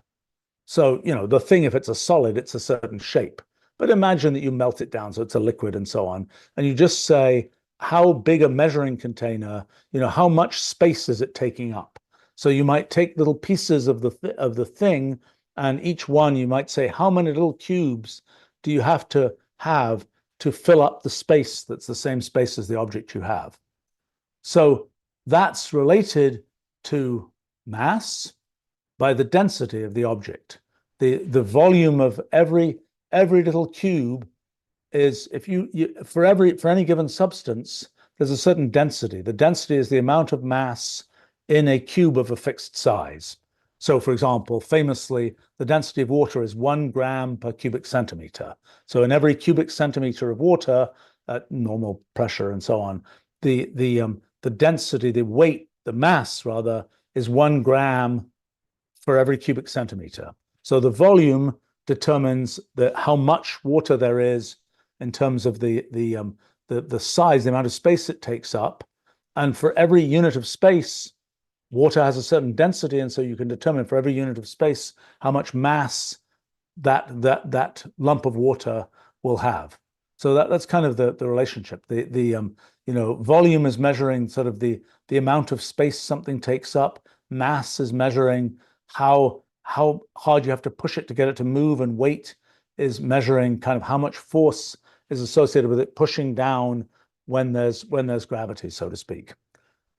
So, the thing, if it's a solid, it's a certain shape. But imagine that you melt it down so it's a liquid and so on. And you just say, how big a measuring container, how much space is it taking up? So you might take little pieces of the thing, and each one you might say, how many little cubes do you have to fill up the space that's the same space as the object you have? So that's related to mass by the density of the object. The volume of every little cube is, if for any given substance, there's a certain density. The density is the amount of mass in a cube of a fixed size. So for example, famously, the density of water is 1 gram per cubic centimeter. So in every cubic centimeter of water at normal pressure and so on, the density, the weight, the mass rather, is 1 gram for every cubic centimeter. So the volume determines how much water there is in terms of the size, the amount of space it takes up. And for every unit of space, water has a certain density, and so you can determine for every unit of space how much mass that lump of water will have. So that's kind of the relationship. Volume is measuring sort of the amount of space something takes up. Mass is measuring how hard you have to push it to get it to move, and weight is measuring kind of how much force is associated with it pushing down when there's gravity, so to speak.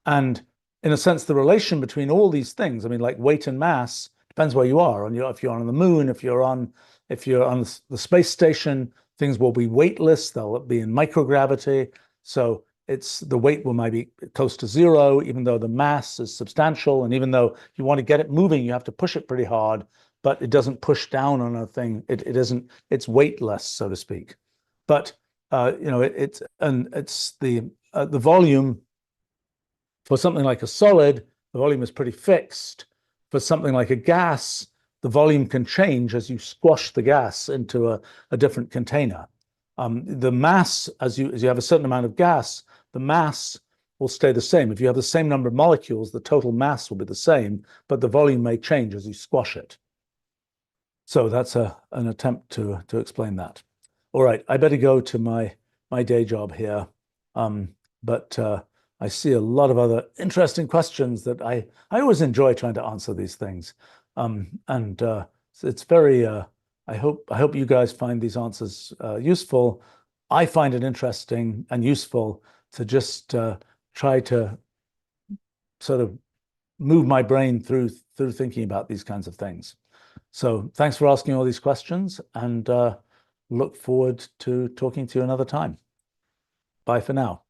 And in a sense, the relation between all these things, I mean, like weight and mass, depends where you are. If you're on the Moon, if you're on the space station, things will be weightless. They'll be in microgravity. So the weight might be close to zero, even though the mass is substantial. And even though you want to get it moving, you have to push it pretty hard, but it doesn't push down on a thing. It's weightless, so to speak. But it's the volume for something like a solid, the volume is pretty fixed. For something like a gas, the volume can change as you squash the gas into a different container. The mass, as you have a certain amount of gas, the mass will stay the same. If you have the same number of molecules, the total mass will be the same, but the volume may change as you squash it. So that's an attempt to explain that. All right, I better go to my day job here. But I see a lot of other interesting questions that I always enjoy trying to answer these things. It's very, I hope you guys find these answers useful. I find it interesting and useful to just try to sort of move my brain through thinking about these kinds of things. So thanks for asking all these questions, and look forward to talking to you another time. Bye for now.